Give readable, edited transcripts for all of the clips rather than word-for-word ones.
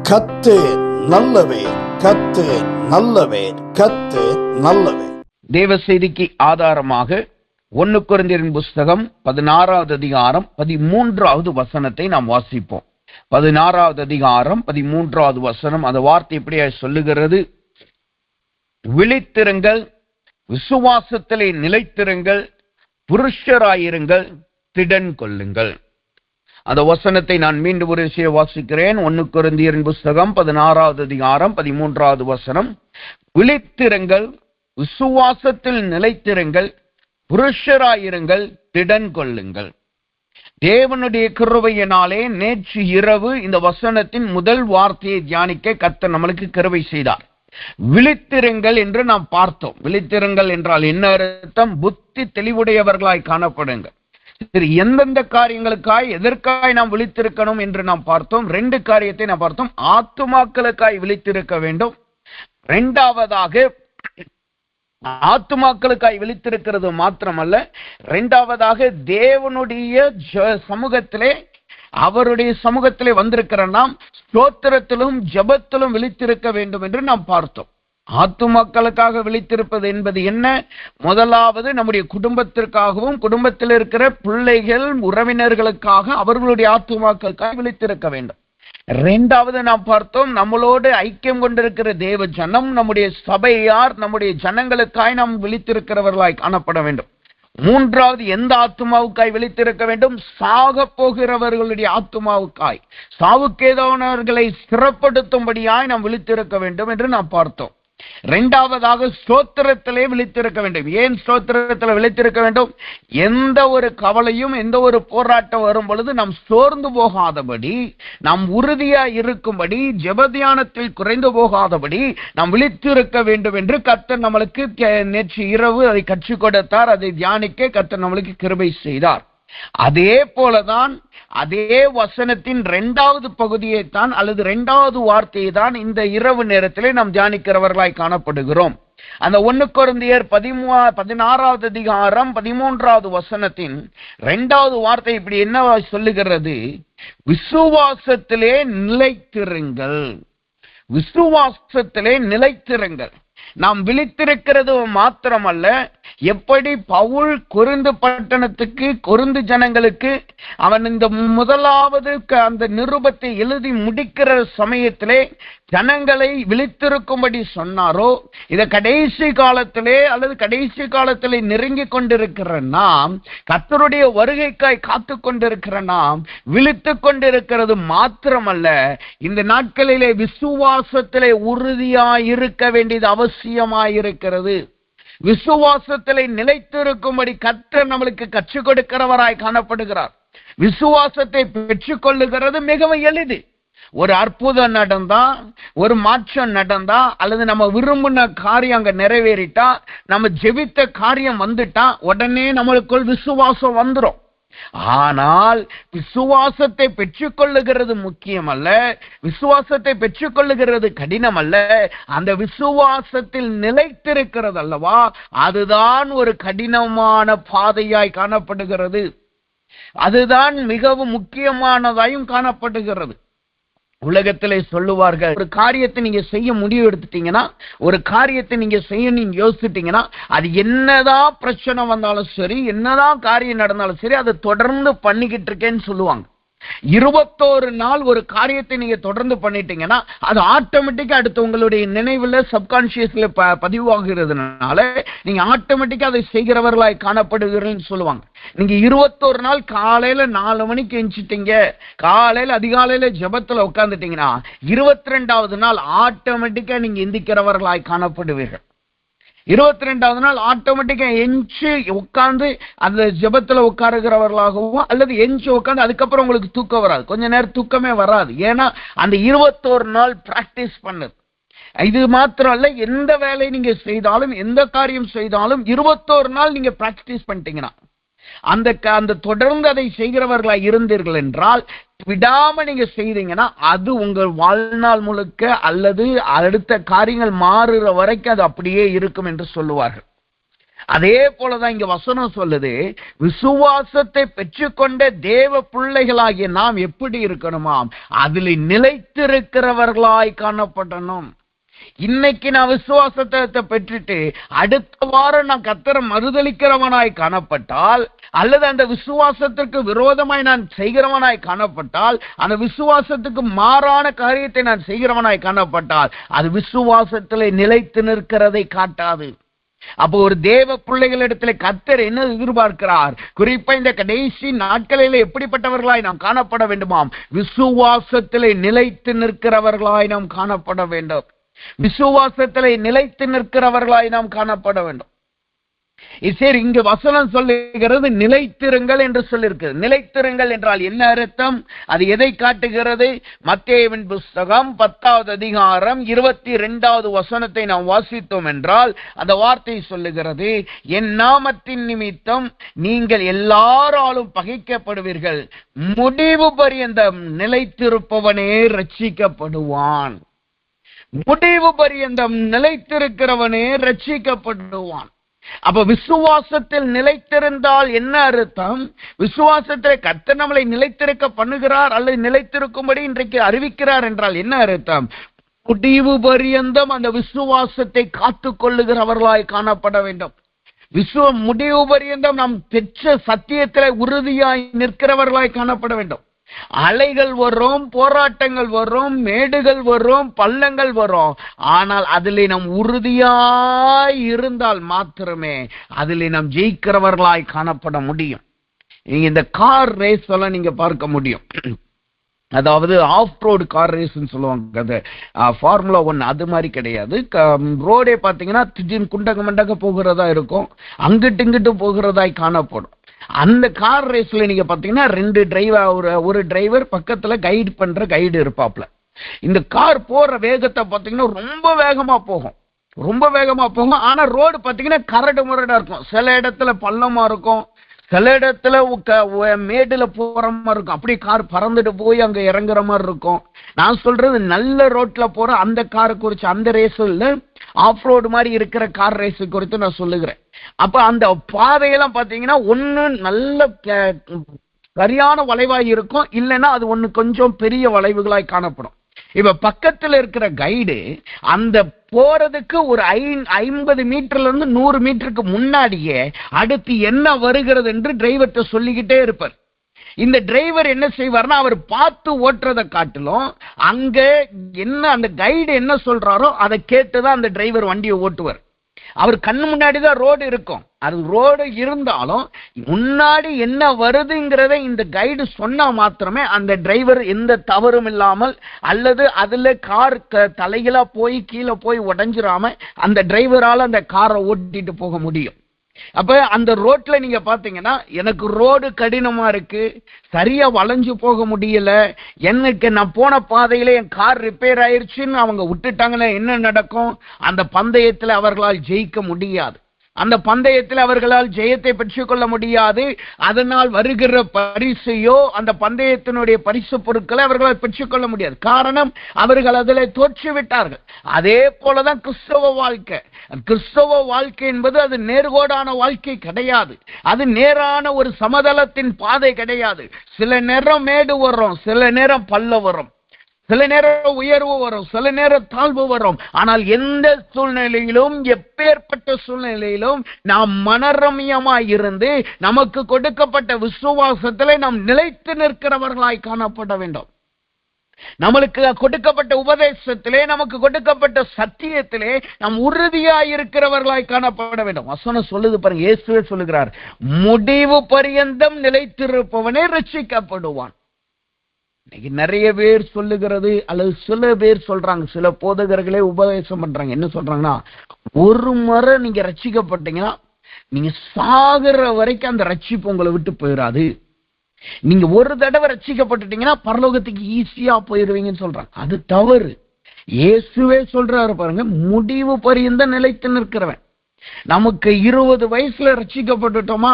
கர்த்தர் நல்லவர், கர்த்தர் நல்லவர், கர்த்தர் நல்லவர். தேவ செய்திக்கு ஆதாரமாக 1 கொரிந்தியரின் புஸ்தகம் 16வது அதிகாரம் 13வது வசனத்தை நாம் வாசிப்போம். 16வது அதிகாரம் 13வது வசனம். அந்த வார்த்தை இப்படியே சொல்லுகிறது: விழித்திருங்கள், விசுவாசத்திலே நிலைத்திருங்கள், புருஷராயிருங்கள், திடன் கொள்ளுங்கள். அந்த வசனத்தை நான் மீண்டும் ஒரு விஷயம் வாசிக்கிறேன். 1 கொரிந்தியரின் புஸ்தகம் 16வது அதிகாரம் 13வது வசனம். விழித்திருங்கள், விசுவாசத்தில் நிலைத்திருங்கள், புருஷராயிருங்கள், திடன் கொள்ளுங்கள். தேவனுடைய கிருபையினாலே நேற்று இரவு இந்த வசனத்தின் முதல் வார்த்தையை தியானிக்க கர்த்தர் நம்மளுக்கு கிருபை செய்தார். விழித்திருங்கள் என்று நாம் பார்த்தோம். விழித்திருங்கள் என்றால் என்ன அர்த்தம்? புத்தி தெளிவுடையவர்களாய் காணப்படுங்கள். சரி, எந்தெந்த காரியங்களுக்காய் எதற்காய் நாம் விழித்திருக்கணும் என்று நாம் பார்த்தோம். 2 காரியத்தை நாம் பார்த்தோம். ஆத்துமாக்களுக்காய் விழித்திருக்க வேண்டும். 2வதாக ஆத்துமாக்களுக்காய் விழித்திருக்கிறது மாத்திரமல்ல, 2வதாக தேவனுடைய சமூகத்திலே, அவருடைய சமூகத்திலே வந்திருக்கிற நாம் ஸ்தோத்திரத்திலும் ஜெபத்திலும் விழித்திருக்க வேண்டும் என்று நாம் பார்த்தோம். ஆத்துமாக்களுக்காக விழித்திருப்பது என்பது என்ன? முதலாவது நம்முடைய குடும்பத்திற்காகவும், குடும்பத்தில் இருக்கிற பிள்ளைகள் உறவினர்களுக்காக, அவர்களுடைய ஆத்துமாக்களுக்காக விழித்திருக்க வேண்டும். 2வது நாம் பார்த்தோம், நம்மளோடு ஐக்கியம் கொண்டிருக்கிற தேவ ஜனம், நம்முடைய சபையார், நம்முடைய ஜனங்களுக்காய் நாம் விழித்திருக்கிறவர்களாய் காணப்பட வேண்டும். 3வது எந்த ஆத்துமாவுக்காய் விழித்திருக்க வேண்டும்? சாக போகிறவர்களுடைய ஆத்துமாவுக்காய், சாவுக்கேதானவர்களை ஸ்திரப்படுத்தும்படியாய் நாம் விழித்திருக்க வேண்டும் என்று நாம் பார்த்தோம். 2வதாக ஸ்தோத்திரத்திலே விழித்திருக்க வேண்டும். ஏன் ஸ்தோத்திரத்தில் விழித்திருக்க வேண்டும்? எந்த ஒரு கவலையும், எந்த ஒரு போராட்டம் வரும் பொழுது நாம் சோர்ந்து போகாதபடி, நாம் உறுதியா இருக்கும்படி, ஜெபத்தியானத்தில் குறைந்து போகாதபடி நாம் விழித்திருக்க வேண்டும் என்று கர்த்தர் நம்மளுக்கு நேற்று இரவு அதை கற்றுக் கொடுத்தார். அதை தியானிக்க கர்த்தர் நம்மளுக்கு கிருபை செய்தார். அதே போலதான் அதே வசனத்தின் 2வது பகுதியை தான், அல்லது 2வது வார்த்தையை தான் இந்த இரவு நேரத்திலே நாம் தியானிக்கிறவர்களாய் காணப்படுகிறோம். அந்த 1 கொரிந்தியர் 16வது அதிகாரம் 13வது வசனத்தின் 2வது வார்த்தை இப்படி என்ன சொல்லுகிறது? விசுவாசத்திலே நிலைத்திருங்கள், விசுவாசத்திலே நிலைத்திருங்கள். நாம் விழித்திருக்கிறது மாத்திரமல்ல, எப்படி பவுல் கொரிந்து பட்டணத்துக்கு, கொரிந்து ஜனங்களுக்கு அவன் இந்த முதலாவது அந்த நிருபத்தை எழுதி முடிக்கிற சமயத்திலே ஜனங்களை விழித்திருக்கும்படி சொன்னாரோ, இதை கடைசி காலத்திலே, அல்லது கடைசி காலத்திலே நெருங்கி கொண்டிருக்கிற நாம், கர்த்தருடைய வருகைக்காய் காத்து கொண்டிருக்கிற நாம் விழித்துக் கொண்டிருக்கிறது மாத்திரமல்ல, இந்த நாட்களிலே விசுவாசத்திலே உறுதியாய் இருக்க வேண்டியது அவசியமாயிருக்கிறது. விசுவாசத்திலே நிலைத்திருக்கும்படி கர்த்தர் நம்மளுக்கு கற்றுக் கொடுக்கிறவராய் காணப்படுகிறார். விசுவாசத்தை பெற்றுக் கொள்ளுகிறது மிகவும் எளிது. ஒரு அற்புதம் நடந்தா, ஒரு மாற்றம் நடந்தா, அல்லது நம்ம விரும்பின காரியம் அங்க நிறைவேறிட்டா, நம்ம ஜெபித்த காரியம் வந்துட்டா, உடனே நம்மளுக்குள் விசுவாசம் வந்துடும். ஆனால் விசுவாசத்தை பெற்றுக்கொள்ளுகிறது முக்கியம் அல்ல, விசுவாசத்தை பெற்றுக்கொள்ளுகிறது கடினம் அல்ல. அந்த விசுவாசத்தில் நிலைத்திருக்கிறது அல்லவா, அதுதான் ஒரு கடினமான பாதையாய் காணப்படுகிறது. அதுதான் மிகவும் முக்கியமானதாயும் காணப்படுகிறது. உலகத்திலே சொல்லுவார்கள், ஒரு காரியத்தை நீங்க செய்ய முடிவு எடுத்துட்டீங்கன்னா, ஒரு காரியத்தை நீங்க செய்யணும்னு யோசிச்சிட்டீங்கன்னா, அது என்னதான் பிரச்சனை வந்தாலும் சரி, என்னதான் காரியம் நடந்தாலும் சரி, அதை தொடர்ந்து பண்ணிக்கிட்டு இருக்கேன்னு சொல்லுவாங்க. 21 நாள் ஒரு காரியத்தை நீங்க தொடர்ந்து பண்ணிட்டீங்கன்னா, அது ஆட்டோமேட்டிக்கா அடுத்து உங்களுடைய நினைவுல, சப்கான்சியஸ்ல பதிவாகிறதுனால நீங்க ஆட்டோமேட்டிக்கா அதை செய்கிறவர்களாய் காணப்படுகிறீங்கன்னு சொல்லுவாங்க. நீங்க 21 நாள் காலையில 4 மணிக்கு எஞ்சிட்டீங்க, காலையில அதிகாலையில ஜெபத்துல உட்கார்ந்துட்டீங்கன்னா, 22வது நாள் ஆட்டோமேட்டிக்கா நீங்க எந்திக்கிறவர்களாய் காணப்படுவீர்கள். 22வது நாள் ஆட்டோமேட்டிக்கா எஞ்சி உட்கார்ந்து அந்த ஜெபத்துல உட்காருகிறவர்களாகவும், அல்லது எஞ்சி உட்கார்ந்து அதுக்கப்புறம் உங்களுக்கு தூக்கம் வராது, கொஞ்ச நேரம் தூக்கமே வராது. ஏன்னா அந்த 21 நாள் பிராக்டிஸ் பண்ணது. இது மாத்திரம் அல்ல, எந்த வேலையை நீங்க செய்தாலும், எந்த காரியம் செய்தாலும் 21 நாள் நீங்க பிராக்டிஸ் பண்ணிட்டீங்கன்னா, அந்த தொடர்ந்து அதை செய்கிறவர்களாய் இருந்தீர்கள் என்றால், விடாம நீங்க செய்தீங்கன்னா, அது உங்கள் வாழ்நாள் முழுக்க, அல்லது அடுத்த காரியங்கள் மாறுற வரைக்கும் அது அப்படியே இருக்கும் என்று சொல்லுவார்கள். அதே போலதான் இங்க வசனம் சொல்லுது, விசுவாசத்தை பெற்றுக்கொண்ட தேவ பிள்ளைகளாகிய நாம் எப்படி இருக்கணுமாம், அதில் நிலைத்திருக்கிறவர்களாய் காணப்படணும். இன்னைக்கு நான் விசுவாசத்தை பெற்றுட்டு அடுத்த வாரம் நான் கர்த்தரை மறுதலிக்கிறவனாய் காணப்பட்டால், அல்லது அந்த விசுவாசத்திற்கு விரோதமாய் நான் செய்கிறவனாய் காணப்பட்டால், அந்த விசுவாசத்துக்கு மாறான காரியத்தை நான் செய்கிறவனாய் காணப்பட்டால், அது விசுவாசத்திலே நிலைத்து நிற்கிறதை காட்டாது. அப்போ ஒரு தேவ பிள்ளைகளிடத்துல கர்த்தர் என்ன எதிர்பார்க்கிறார்? குறிப்பா இந்த கடைசி நாட்களில் எப்படிப்பட்டவர்களாய் நாம் காணப்பட வேண்டுமாம்? விசுவாசத்திலே நிலைத்து நிற்கிறவர்களாய் நாம் காணப்பட வேண்டும். விசுவாசத்திலே நிலைத்து நிற்கிறவர்களாய் நாம் காணப்பட வேண்டும். சரி, இங்கு வசனம் சொல்லுகிறது நிலைத்திருங்கள் என்று சொல்லிருக்கு. நிலைத்திருங்கள் என்றால் என்ன அர்த்தம்? அது எதை காட்டுகிறது? மத்தேயுவின் புஸ்தகம் 10வது அதிகாரம் 22வது வசனத்தை நாம் வாசித்தோம் என்றால் அந்த வார்த்தை சொல்லுகிறது, என் நாமத்தின் நிமித்தம் நீங்கள் எல்லாராலும் பகைக்கப்படுவீர்கள், முடிவு பரியந்தம் நிலைத்திருப்பவனே ரட்சிக்கப்படுவான். முடிவு பரியந்தம் நிலைத்திருக்கிறவனே ரட்சிக்கப்படுவான். அப்ப விசுவாசத்தில் நிலைத்திருந்தால் என்ன அர்த்தம்? விசுவாசத்தில் கர்த்தர் நம்மளை நிலைத்திருக்க பண்ணுகிறார் அல்லது நிலைத்திருக்கும்படி இன்றைக்கு அறிவிக்கிறார் என்றால் என்ன அர்த்தம்? முடிவு பரியந்தம் அந்த விசுவாசத்தை காத்துக் கொள்ளுகிறவர்களாய் காணப்பட வேண்டும். முடிவு பரியந்தம் நாம் பெற்ற சத்தியத்திலே உறுதியாய் நிற்கிறவர்களாய் காணப்பட வேண்டும். அலைகள் வரும், போராட்டங்கள் வரும், மேடுகள் வரும், பள்ளங்கள் வரும். ஆனால் அதிலே நாம் உறுதியாய் இருந்தால் மாத்திரமே அதிலே நாம் ஜெயிக்கிறவர்களாய் காணப்பட முடியும். நீங்க இந்த கார் ரேஸ் எல்லாம் நீங்க பார்க்க முடியும். அதாவது ஆஃப் ரோடு கார் ரேஸ்ன்னு சொல்லுவாங்க. அது ஃபார்முலா 1 அது மாதிரி கிடையாது. ரோடே பார்த்தீங்கன்னா திடீர்னு குண்டக மண்டக போகிறதா இருக்கும், அங்கிட்டு இங்கிட்டு போகிறதாய் காணப்படும். அந்த கார் ரேஸ்ல நீங்க பாத்தீங்கன்னா 2 டிரைவர், ஒரு டிரைவர் பக்கத்துல கைடு இருப்பாப்ல. இந்த கார் போற வேகத்தை பாத்தீங்கன்னா ரொம்ப வேகமா போகும். ஆனா ரோடு பாத்தீங்கன்னா கரடு முரடா இருக்கும். சில இடத்துல பள்ளமா இருக்கும், சில இடத்துல மேடுல போற மாதிரி இருக்கும். அப்படி கார் பறந்துட்டு போய் அங்க இறங்குற மாதிரி இருக்கும். நான் சொல்றது நல்ல ரோட்ல போற அந்த காரை குறிச்சு, அந்த ரேஸ்ல ஆஃப் ரோடு மாதிரி இருக்கிற கார் ரேஸ் குறித்து நான் சொல்லுகிறேன். அப்ப அந்த பாதையெல்லாம் பாத்தீங்கன்னா ஒண்ணு நல்ல சரியான வளைவாய் இருக்கும், இல்லைன்னா அது ஒண்ணு கொஞ்சம் பெரிய வளைவுகளாய் காணப்படும். இப்ப பக்கத்துல இருக்கிற கைடு அந்த போறதுக்கு ஒரு 50 மீட்டர்ல இருந்து 100 மீட்டருக்கு முன்னாடியே அடுத்து என்ன வருகிறது என்று டிரைவர்கிட்ட சொல்லிக்கிட்டே இருப்பார். இந்த டிரைவர் என்ன செய்வார்னா, அவர் பார்த்து ஓட்டுறதை காட்டிலும் அங்க என்ன அந்த கைடு என்ன சொல்றாரோ அதை கேட்டுதான் அந்த டிரைவர் வண்டியை ஓட்டுவார். அவர் கண்ணு முன்னாடி தான் ரோடு இருக்கும். அது ரோடு இருந்தாலும் முன்னாடி என்ன வருதுங்கிறத இந்த கைடு சொன்னா மாத்திரமே அந்த டிரைவர் எந்த தவறும் இல்லாமல், அல்லது அதுல கார் தலைகளா போய் கீழே போய் உடைஞ்சிராம அந்த டிரைவரால அந்த காரை ஓட்டிட்டு போக முடியும். அப்ப அந்த ரோட்ல நீங்க பாத்தீங்கன்னா, எனக்கு ரோடு கடினமா இருக்கு, சரியா வளைஞ்சு போக முடியல, எனக்கு நான் போன பாதையில என் கார் ரிப்பேர் ஆயிருச்சுன்னு அவங்க விட்டுட்டாங்கன்னா என்ன நடக்கும்? அந்த பந்தயத்துல அவர்களால் ஜெயிக்க முடியாது. அந்த பந்தயத்தில் அவர்களால் ஜெயத்தை பெற்றுக்கொள்ள முடியாது. அதனால் வருகிற பரிசையோ அந்த பந்தயத்தினுடைய பரிசு பொருட்களை அவர்களால் பெற்றுக்கொள்ள முடியாது. காரணம், அவர்கள் அதில் தோற்றுவிட்டார்கள். அதே போலதான் கிறிஸ்தவ வாழ்க்கை. கிறிஸ்தவ வாழ்க்கை என்பது அது நேர்கோடான வாழ்க்கை கிடையாது. அது நேரான ஒரு சமதளத்தின் பாதை கிடையாது. சில நேரம் மேடு வரும், சில நேரம் பள்ள வரும், சில நேரம் உயர்வு வரும், சில நேரம் தாழ்வு வரும். ஆனால் எந்த சூழ்நிலையிலும், எப்பேற்பட்ட சூழ்நிலையிலும் நாம் மனரமியமாய் இருந்து நமக்கு கொடுக்கப்பட்ட விசுவாசத்திலே நாம் நிலைத்து நிற்கிறவர்களாய் காணப்பட வேண்டும். நம்மளுக்கு கொடுக்கப்பட்ட உபதேசத்திலே, நமக்கு கொடுக்கப்பட்ட சத்தியத்திலே நாம் உறுதியாய் இருக்கிறவர்களாய் காணப்பட வேண்டும். வசனம் சொல்லுது பாருங்க, இயேசுவே சொல்லுகிறார், முடிவு பரியந்தம் நிலைத்திருப்பவனே ரட்சிக்கப்படுவான். இன்னைக்கு நிறைய பேர் சொல்லுகிறது, அல்லது சில பேர் சொல்றாங்க, சில போதகர்களே உபதேசம் பண்றாங்க. என்ன சொல்றாங்கன்னா, ஒரு முறை நீங்க ரட்சிக்கப்பட்டீங்கன்னா நீங்க சாகிற வரைக்கும் அந்த ரட்சிப்பு உங்களை விட்டு போயிடாது. நீங்க ஒரு தடவை ரட்சிக்கப்பட்டுட்டீங்கன்னா பரலோகத்துக்கு ஈஸியா போயிருவீங்கன்னு சொல்றாங்க. அது தவறு. இயேசுவே சொல்றாரு பாருங்க, முடிவு பரியந்த நிலைத்து நிற்கிறவன். நமக்கு 20 வயசுல ரட்சிக்கப்பட்டுட்டோமா,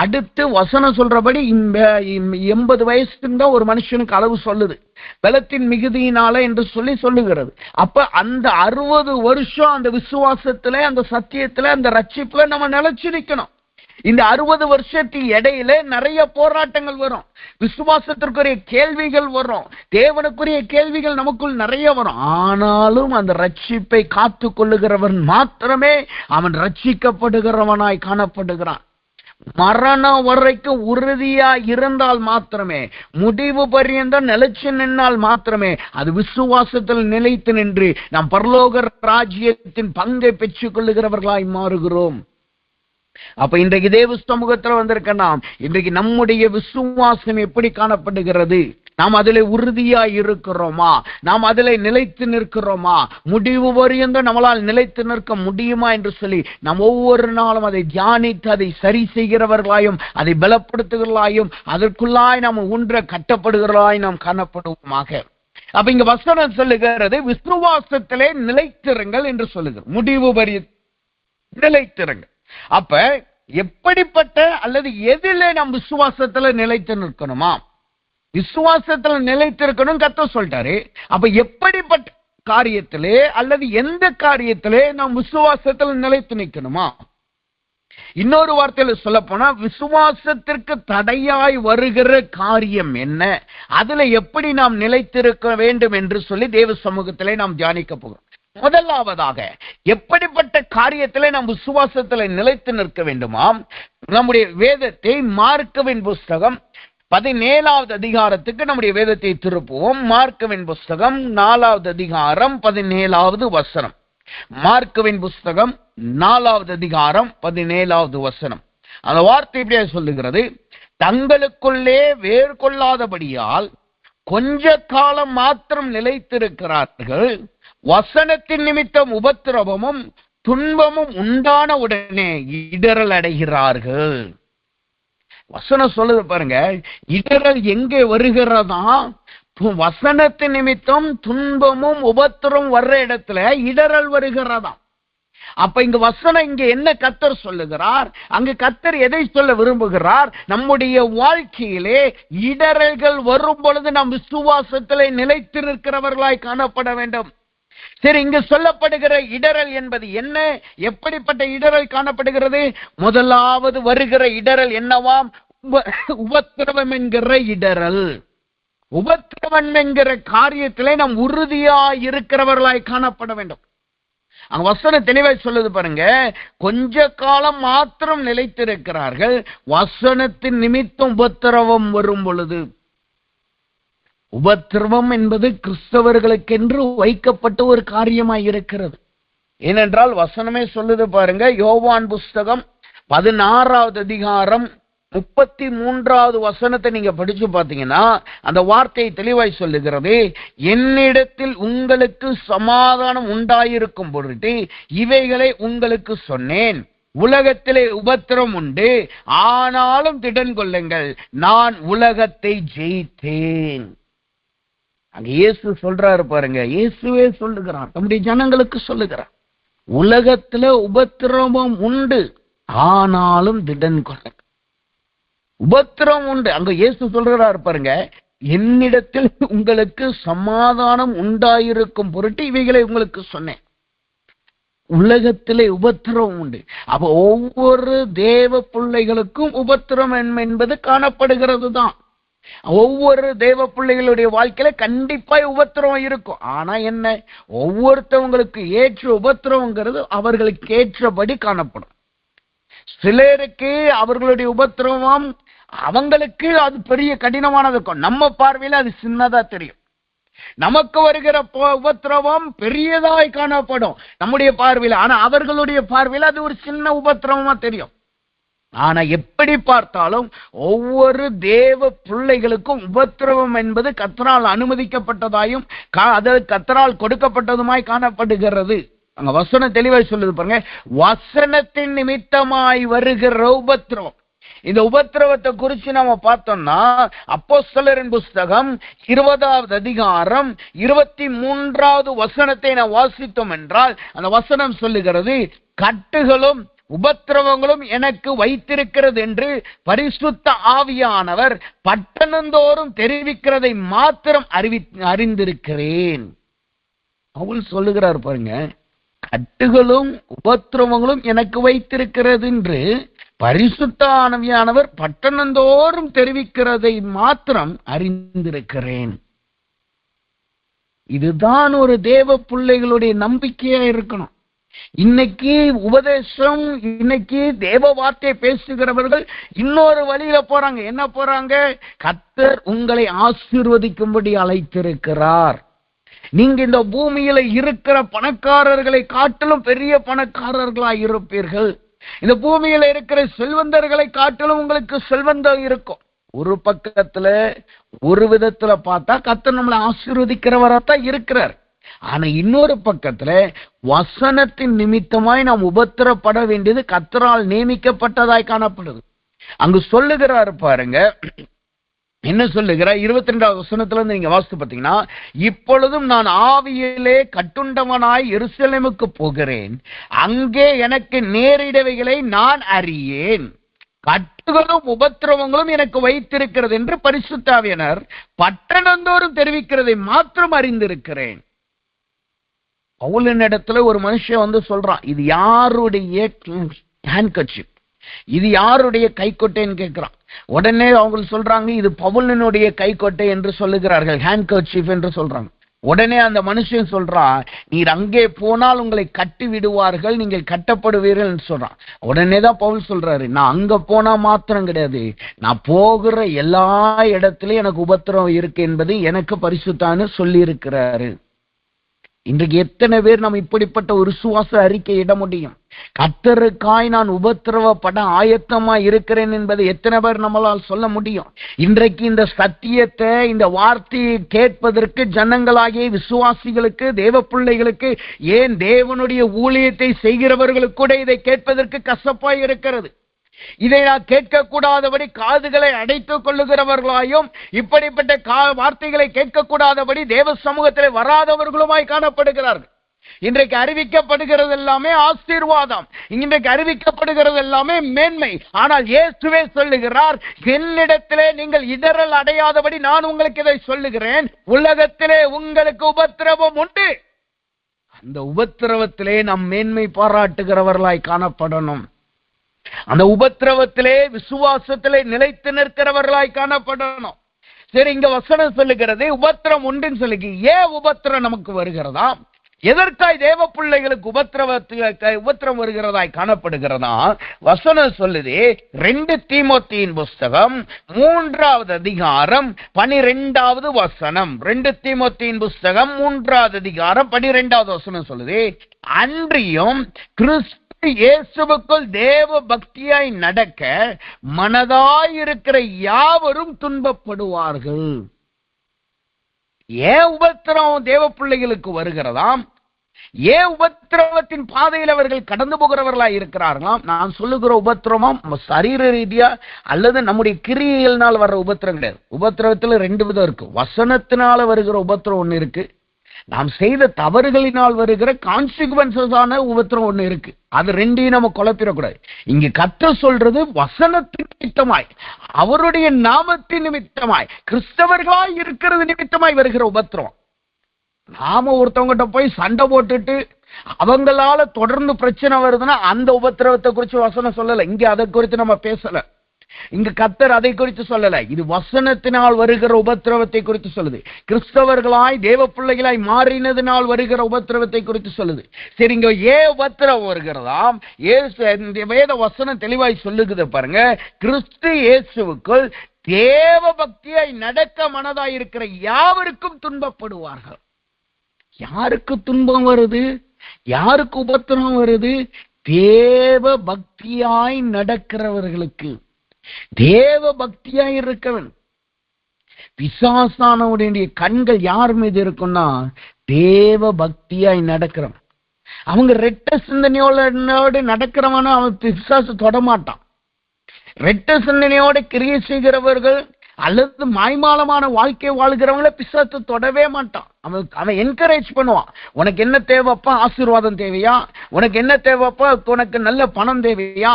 அடுத்து வசனம் சொல்றபடி 80 வயசுக்கு தான் ஒரு மனுஷனுக்கு அளவு சொல்லுது, பலத்தின் மிகுதியினால என்று சொல்லுகிறது. அப்ப அந்த 60 வருஷம் அந்த விசுவாசத்துல, அந்த சத்தியத்துல, அந்த ரட்சிப்புல நம்ம நிலைச்சு நிக்கணும். இந்த 60 வருஷத்துக்கு இடையில நிறைய போராட்டங்கள் வரும், விசுவாசத்திற்குரிய கேள்விகள் வரும், தேவனுக்குரிய கேள்விகள் நமக்குள் நிறைய வரும். ஆனாலும் அந்த ரட்சிப்பை காத்து கொள்ளுகிறவன் மாத்திரமே அவன் ரட்சிக்கப்படுகிறவனாய் காணப்படுகிறான். மரணம் வரைக்கும் உறுதியா இருந்தால் மாத்திரமே, முடிவு பரியந்தம் நிலைச்சு நின்னால் மாத்திரமே அது விசுவாசத்தில் நிலைத்து நின்று நாம் பரலோக ராஜ்யத்தின் பங்கை பெற்றுக் கொள்ளுகிறவர்களாய் மாறுகிறோம். அப்ப இன்றைக்கு தேவ சமூகத்தில் வந்திருக்க நாம், இன்றைக்கு நம்முடைய விசுவாசம் எப்படி காணப்படுகிறது? நாம் அதில் உறுதியா இருக்கிறோமா? நாம் அதில் நிலைத்து நிற்கிறோமா? முடிவு வரையும் நம்மளால் நிலைத்து நிற்க முடியுமா என்று சொல்லி நாம் ஒவ்வொரு நாளும் அதை தியானித்து அதை சரி செய்கிறவர்களாயும் அதை பலப்படுத்துகிறவர்களாயும் அதற்குள்ளாய் நாம் ஊன்ற கட்டப்படுகிறவர்களாய் நாம் காணப்படுவோமாக. அப்ப இங்க வசனம் சொல்லுகிறது, விசுவாசத்திலே நிலைத்திருங்கள் என்று சொல்லுகிறது. முடிவு வரை நிலைத்திருங்கள். அப்ப எப்படிப்பட்ட அல்லது எதிலே நாம் விசுவாசத்துல நிலைத்து நிற்கணுமா? விசுவாசத்துல நிலைத்திருக்கணும் கர்த்தர் சொல்லிட்டாரு. அப்ப எப்படிப்பட்ட காரியத்திலே அல்லது எந்த காரியத்திலே நாம் விசுவாசத்துல நிலைத்து நிற்கணுமா? இன்னொரு வார்த்தையில சொல்ல போனா, விசுவாசத்திற்கு தடையாய் வருகிற காரியம் என்ன, அதுல எப்படி நாம் நிலைத்திருக்க வேண்டும் என்று சொல்லி தேவ சமூகத்திலே நாம் தியானிக்க போகிறோம். முதலாவதாக, எப்படிப்பட்ட காரியத்திலே நாம் விசுவாசத்திலே நிலைத்து நிற்க வேண்டுமாம்? நம்முடைய வேதத்தை மார்க்கவின் புஸ்தகம் 17வது அதிகாரத்துக்கு நம்முடைய வேதத்தை திருப்புவோம். மார்க்கவின் புஸ்தகம் 4வது அதிகாரம் 17வது வசனம். மார்க்கவின் புஸ்தகம் 4வது அதிகாரம் 17வது வசனம். அந்த வார்த்தை இப்படியே சொல்லுகிறது, தங்களுக்குள்ளே வேர் கொள்ளாதபடியால் கொஞ்ச காலம் மாத்திரம் நிலைத்திருக்கிறார்கள், வசனத்தின் நிமித்தம் உபத்திரவமும் துன்பமும் உண்டான உடனே இடரல் அடைகிறார்கள். வசனம் சொல்லுது பாருங்க, இடரல் எங்கே வருகிறதா? வசனத்தின் நிமித்தம் துன்பமும் உபத்திரமும் வர்ற இடத்துல இடரல் வருகிறதா? அப்ப இங்க வசனம் இங்க என்ன கர்த்தர் சொல்லுகிறார்? அங்கு கர்த்தர் எதை சொல்ல விரும்புகிறார்? நம்முடைய வாழ்க்கையிலே இடரல்கள் வரும் பொழுது நாம் விசுவாசத்திலே நிலைத்து நிற்கிறவர்களாய் காணப்பட வேண்டும். சரி, இங்கு சொல்லப்படுகிற இடரல் என்பது என்ன? எப்படிப்பட்ட இடரல் காணப்படுகிறது? முதலாவது வருகிற இடரல் என்னவாம்? உபத்திரவம் என்கிற இடரல். உபத்திரவம் என்கிற காரியத்திலே நாம் உறுதியாய் இருக்கிறவர்களாய் காணப்பட வேண்டும். அங்க வசனம் தெளிவாய் சொல்லுது பாருங்க, கொஞ்ச காலம் மாத்திரம் நிலைத்திருக்கிறார்கள், வசனத்தின் நிமித்தம் உபத்திரவம் வரும் பொழுது. உபத்திரவம் என்பது கிறிஸ்தவர்களுக்கென்று வைக்கப்பட்ட ஒரு காரியமாய் இருக்கிறது. ஏனென்றால் வசனமே சொல்லுது பாருங்க, யோவான் புஸ்தகம் 16வது அதிகாரம் 33வது வசனத்தை நீங்க படிச்சு பார்த்தீங்கன்னா அந்த வார்த்தையை தெளிவாய் சொல்லுகிறது, என்னிடத்தில் உங்களுக்கு சமாதானம் உண்டாயிருக்கும் பொருட்டு இவைகளை உங்களுக்கு சொன்னேன், உலகத்திலே உபத்திரம் உண்டு, ஆனாலும் திடன் கொள்ளுங்கள், நான் உலகத்தை ஜெயித்தேன். அங்க இயேசு சொல்றாரு பாருங்க, இயேசுவே சொல்லுகிறார், நம்முடைய ஜனங்களுக்கு சொல்லுகிறார், உலகத்துல உபத்திரவம் உண்டு, ஆனாலும் திடன் கொள்ளுங்கள். உபத்திரம் உண்டு. அங்க இயேசு சொல்றாரு பாருங்க, என்னிடத்தில் உங்களுக்கு சமாதானம் உண்டாயிருக்கும் பொருட்டு இவைகளை உங்களுக்கு சொன்னேன். உலகத்திலே உபத்திரம் உண்டு. அப்ப ஒவ்வொரு தேவ பிள்ளைகளுக்கும் உபத்திரம் என்பது காணப்படுகிறது தான். ஒவ்வொரு தேவ பிள்ளைகளுடைய வாழ்க்கையில கண்டிப்பா உபத்திரம் இருக்கும். ஆனா என்ன, ஒவ்வொருத்தவங்களுக்கு ஏற்ற உபத்திரம்ங்கிறது அவர்களுக்கு ஏற்றபடி காணப்படும். சிலருக்கு அவர்களுடைய உபத்திரவம் அவங்களுக்கு அது பெரிய கடினமானது இருக்கும், நம்ம பார்வையில அது சின்னதா தெரியும். நமக்கு வருகிற உபத்திரவம் பெரியதாய் காணப்படும் நம்முடைய பார்வையில, ஆனா அவர்களுடைய பார்வையில அது ஒரு சின்ன உபத்திரவமா தெரியும். ஆனா எப்படி பார்த்தாலும் ஒவ்வொரு தேவ பிள்ளைகளுக்கும் உபத்திரவம் என்பது கர்த்தரால் அனுமதிக்கப்பட்டதாயும் அது கர்த்தரால் கொடுக்கப்பட்டதுமாய் காணப்படுகிறது. அங்க வசனம் தெளிவாய் சொல்லுது பாருங்க, வசனத்தின் நிமித்தமாய் வருகிற உபத்திரவம். இந்த உபத்திரவத்தை குறிச்சு நாம பார்த்தோம்னா அப்போஸ்தலரின் புஸ்தகம் 20வது அதிகாரம் 23வது வசனத்தை நாம் வாசித்தோம் என்றால் அந்த வசனம் சொல்லுகிறது, கட்டுகளும் உபத்திரவங்களும் எனக்கு வைத்திருக்கிறது என்று பரிசுத்த ஆவியானவர் பட்டணந்தோறும் தெரிவிக்கிறதை மாத்திரம் அறிந்திருக்கிறேன். பவுல் சொல்லுகிறார் பாருங்க, கட்டுகளும் உபத்திரவங்களும் எனக்கு வைத்திருக்கிறது என்று பரிசுத்த ஆவியானவர் பட்டணந்தோறும் தெரிவிக்கிறதை மாத்திரம் அறிந்திருக்கிறேன். இதுதான் ஒரு தேவ பிள்ளைகளுடைய நம்பிக்கையா இருக்கணும். இன்னைக்கு உபதேசம், இன்னைக்கு தேவ வார்த்தை பேசுகிறவர்கள் இன்னொரு வழியில போறாங்க. என்ன போறாங்க? கர்த்தர் உங்களை ஆசீர்வதிக்கும்படி அழைத்திருக்கிறார். நீங்க இந்த பூமியில இருக்கிற பணக்காரர்களை காட்டிலும் பெரிய பணக்காரர்களா இருப்பீர்கள். இந்த பூமியில இருக்கிற செல்வந்தர்களை காட்டிலும் உங்களுக்கு செல்வந்தம் இருக்கும். ஒரு பக்கத்துல ஒரு விதத்துல பார்த்தா கர்த்தர் நம்மளை ஆசீர்வதிக்கிறவராத்தான் இருக்கிறார். ஆனா இன்னொரு பக்கத்துல வசனத்தின் நிமித்தமாய் நாம் உபத்திரப்பட வேண்டியது கர்த்தரால் நியமிக்கப்பட்டதாய் காணப்படுது. அங்கு சொல்லுகிறாரு பாருங்க, என்ன சொல்லுகிறார்? 22வது வசனத்துல இருந்து நீங்க வாசித்து பார்த்தீங்கன்னா, இப்பொழுதும் நான் ஆவியிலே கட்டுண்டவனாய் எருசலேமுக்கு போகிறேன், அங்கே எனக்கு நேரிடவைகளை நான் அறியேன், கட்டுகளும் உபத்திரவங்களும் எனக்கு வைத்திருக்கிறது என்று பரிசுத்த ஆவியானவர் பட்டணந்தோறும் தெரிவிக்கிறதை மாத்திரம் அறிந்திருக்கிறேன். பவுலின் இடத்துல ஒரு மனுஷன் வந்து சொல்றான், இது யாருடைய ஹேண்ட்கர்ச்சீப், இது யாருடைய கைக்கொட்டைன்னு கேட்கிறான். உடனே அவங்க சொல்றாங்க, இது பவுலினுடைய கைக்கொட்டை என்று சொல்லுகிறார்கள், ஹேண்ட்கர்ச்சீப் என்று சொல்றாங்க. உடனே அந்த மனுஷன் சொல்றான், நீர் அங்கே போனால் உங்களை கட்டி விடுவார்கள், நீங்கள் கட்டப்படுவீர்கள் என்று சொல்றான். உடனேதான் பவுல் சொல்றாரு, நான் அங்க போனா மாத்திரம் கிடையாது, நான் போகிற எல்லா இடத்துலயும் எனக்கு உபத்திரவம் இருக்கு என்பது எனக்கு பரிசுத்தான்னு சொல்லி இருக்கிறாரு. இன்றைக்கு எத்தனை பேர் நம்ம இப்படிப்பட்ட ஒரு விசுவாச அறிக்கை இட முடியும்? கர்த்தருக்காய் நான் உபத்திரவப்பட ஆயத்தமா இருக்கிறேன் என்பதை எத்தனை பேர் நம்மளால் சொல்ல முடியும்? இன்றைக்கு இந்த சத்தியத்தை, இந்த வார்த்தையை கேட்பதற்கு ஜனங்களாகிய விசுவாசிகளுக்கு, தேவ பிள்ளைகளுக்கு, ஏன் தேவனுடைய ஊழியத்தை செய்கிறவர்களுக்கு கூட இதை கேட்பதற்கு கசப்பாய் இருக்கிறது. இதை நான் கேட்கக்கூடாதபடி காதுகளை அடைத்துக் கொள்ளுகிறவர்களாயும், இப்படிப்பட்ட வார்த்தைகளை கேட்கக்கூடாதபடி தேவ சமூகத்தில் வராதவர்களுமாய் காணப்படுகிறார்கள். இன்றைக்கு அறிவிக்கப்படுகிறது எல்லாமே ஆசீர்வாதம், இன்றைக்கு அறிவிக்கப்படுகிறது எல்லாமே மேன்மை. ஆனால் இயேசுவே சொல்லுகிறார், என்னிடத்திலே நீங்கள் இடறல் அடையாதபடி நான் உங்களுக்கு இதை சொல்லுகிறேன், உலகத்திலே உங்களுக்கு உபத்திரவம் உண்டு. அந்த உபத்திரவத்திலே நாம் மேன்மை பாராட்டுகிறவர்களாய் காணப்படணும். அந்த உபத்திரவத்திலே விசுவாசத்திலே நிலைத்து நிற்கிறவர்களாய் காணப்படணும். சரி, இங்க வசனம் சொல்லுகிறது உபத்திரம் உண்டுன்னு சொல்லி, ஏன் உபத்திரம் நமக்கு வருகிறதா? எதற்காய் தேவ பிள்ளைகளுக்கு உபத்திரம் வருகிறதாய் காணப்படுகிறதா? வசனம் சொல்லுது, 2 தீமோத்தேயின் புஸ்தகம் 3வது அதிகாரம் 12வது வசனம். 2 தீமோத்தேயின் புஸ்தகம் 3வது அதிகாரம் 12வது வசனம் சொல்லுது, அன்றியும் கிறிஸ்து இயேசுவுக்குள் தேவ பக்தியாய் நடக்க மனதாயிருக்கிற யாவரும் துன்பப்படுவார்கள். ஏன் உபத்திரம் தேவ பிள்ளைகளுக்கு வருகிறதாம்? ஏன் உபத்திரவத்தின் பாதையில் அவர்கள் கடந்து போகிறவர்களாய் இருக்கிறார்களாம்? நான் சொல்லுகிற உபத்திரவம் சரீர ரீதியா அல்லது நம்முடைய கிரியைகளினால் வர்ற உபத்திரம் கிடையாது. உபத்திரவத்துல 2 விதம் இருக்கு. வசனத்தினால வருகிற உபத்திரம் ஒண்ணு இருக்கு, நாம் செய்த தவறுகளினால் வருகிற கான்சிக்வன்சஸ் ஆன உபத்திரம் ஒண்ணு இருக்கு. அது 2ஐயும் நம்ம குழப்பிடக்கூடாது. இங்க கர்த்தர் சொல்றது வசனத்தின் நிமித்தமாய், அவருடைய நாமத்தின் நிமித்தமாய், கிறிஸ்தவர்களாய் இருக்கிறது நிமித்தமாய் வருகிற உபத்திரம். நாம ஒருத்தவங்கிட்ட போய் சண்டை போட்டுட்டு அவங்களால தொடர்ந்து பிரச்சனை வருதுன்னா அந்த உபத்திரவத்தை குறித்து வசனம் சொல்லல. இங்க அதை குறித்து நம்ம பேசல. இங்க கர்த்தர் அதை குறித்து சொல்லல. இது வசனத்தினால் வருகிற உபத்திரவத்தை குறித்து சொல்லுது. கிறிஸ்தவர்களாய் தேவ பிள்ளைகளாய் மாறினதினால் வருகிற உபத்திரவத்தை குறித்து சொல்லுது. சரி, இங்க ஏன் உபத்திரவம் வருகிறதாம்? வேத வசனம் தெளிவாய் சொல்லுகிறது பாருங்க, கிறிஸ்து இயேசுவுக்குள் தேவ பக்தியாய் நடக்க மனதாய் இருக்கிற யாவருக்கும் துன்பப்படுவார்கள். யாருக்கு துன்பம் வருது? யாருக்கு உபத்திரவம் வருது? தேவ பக்தியாய் நடக்கிறவர்களுக்கு. தேவ பக்தியாய் இருக்கவன். பிசாசானவனுடைய கண்கள் யார் மீது இருக்கும்னா தேவ பக்தியாய் நடக்கிறவன். அவங்க ரெட்ட சிந்தனையோடு நடக்கிறவன அவன் பிசாசு தொடமாட்டான். ரெட்ட சிந்தனையோட கிரியை செய்கிறவர்கள் அல்லது மாய்மாலமான வாழ்க்கை வாழ்கிறவங்கள பிசாசு தொடவே மாட்டான். அவன் என்கரேஜ் பண்ணுவான். உனக்கு என்ன தேவைப்பா? ஆசீர்வாதம் தேவையா? உனக்கு என்ன தேவைப்பா? உனக்கு நல்ல பணம் தேவையா?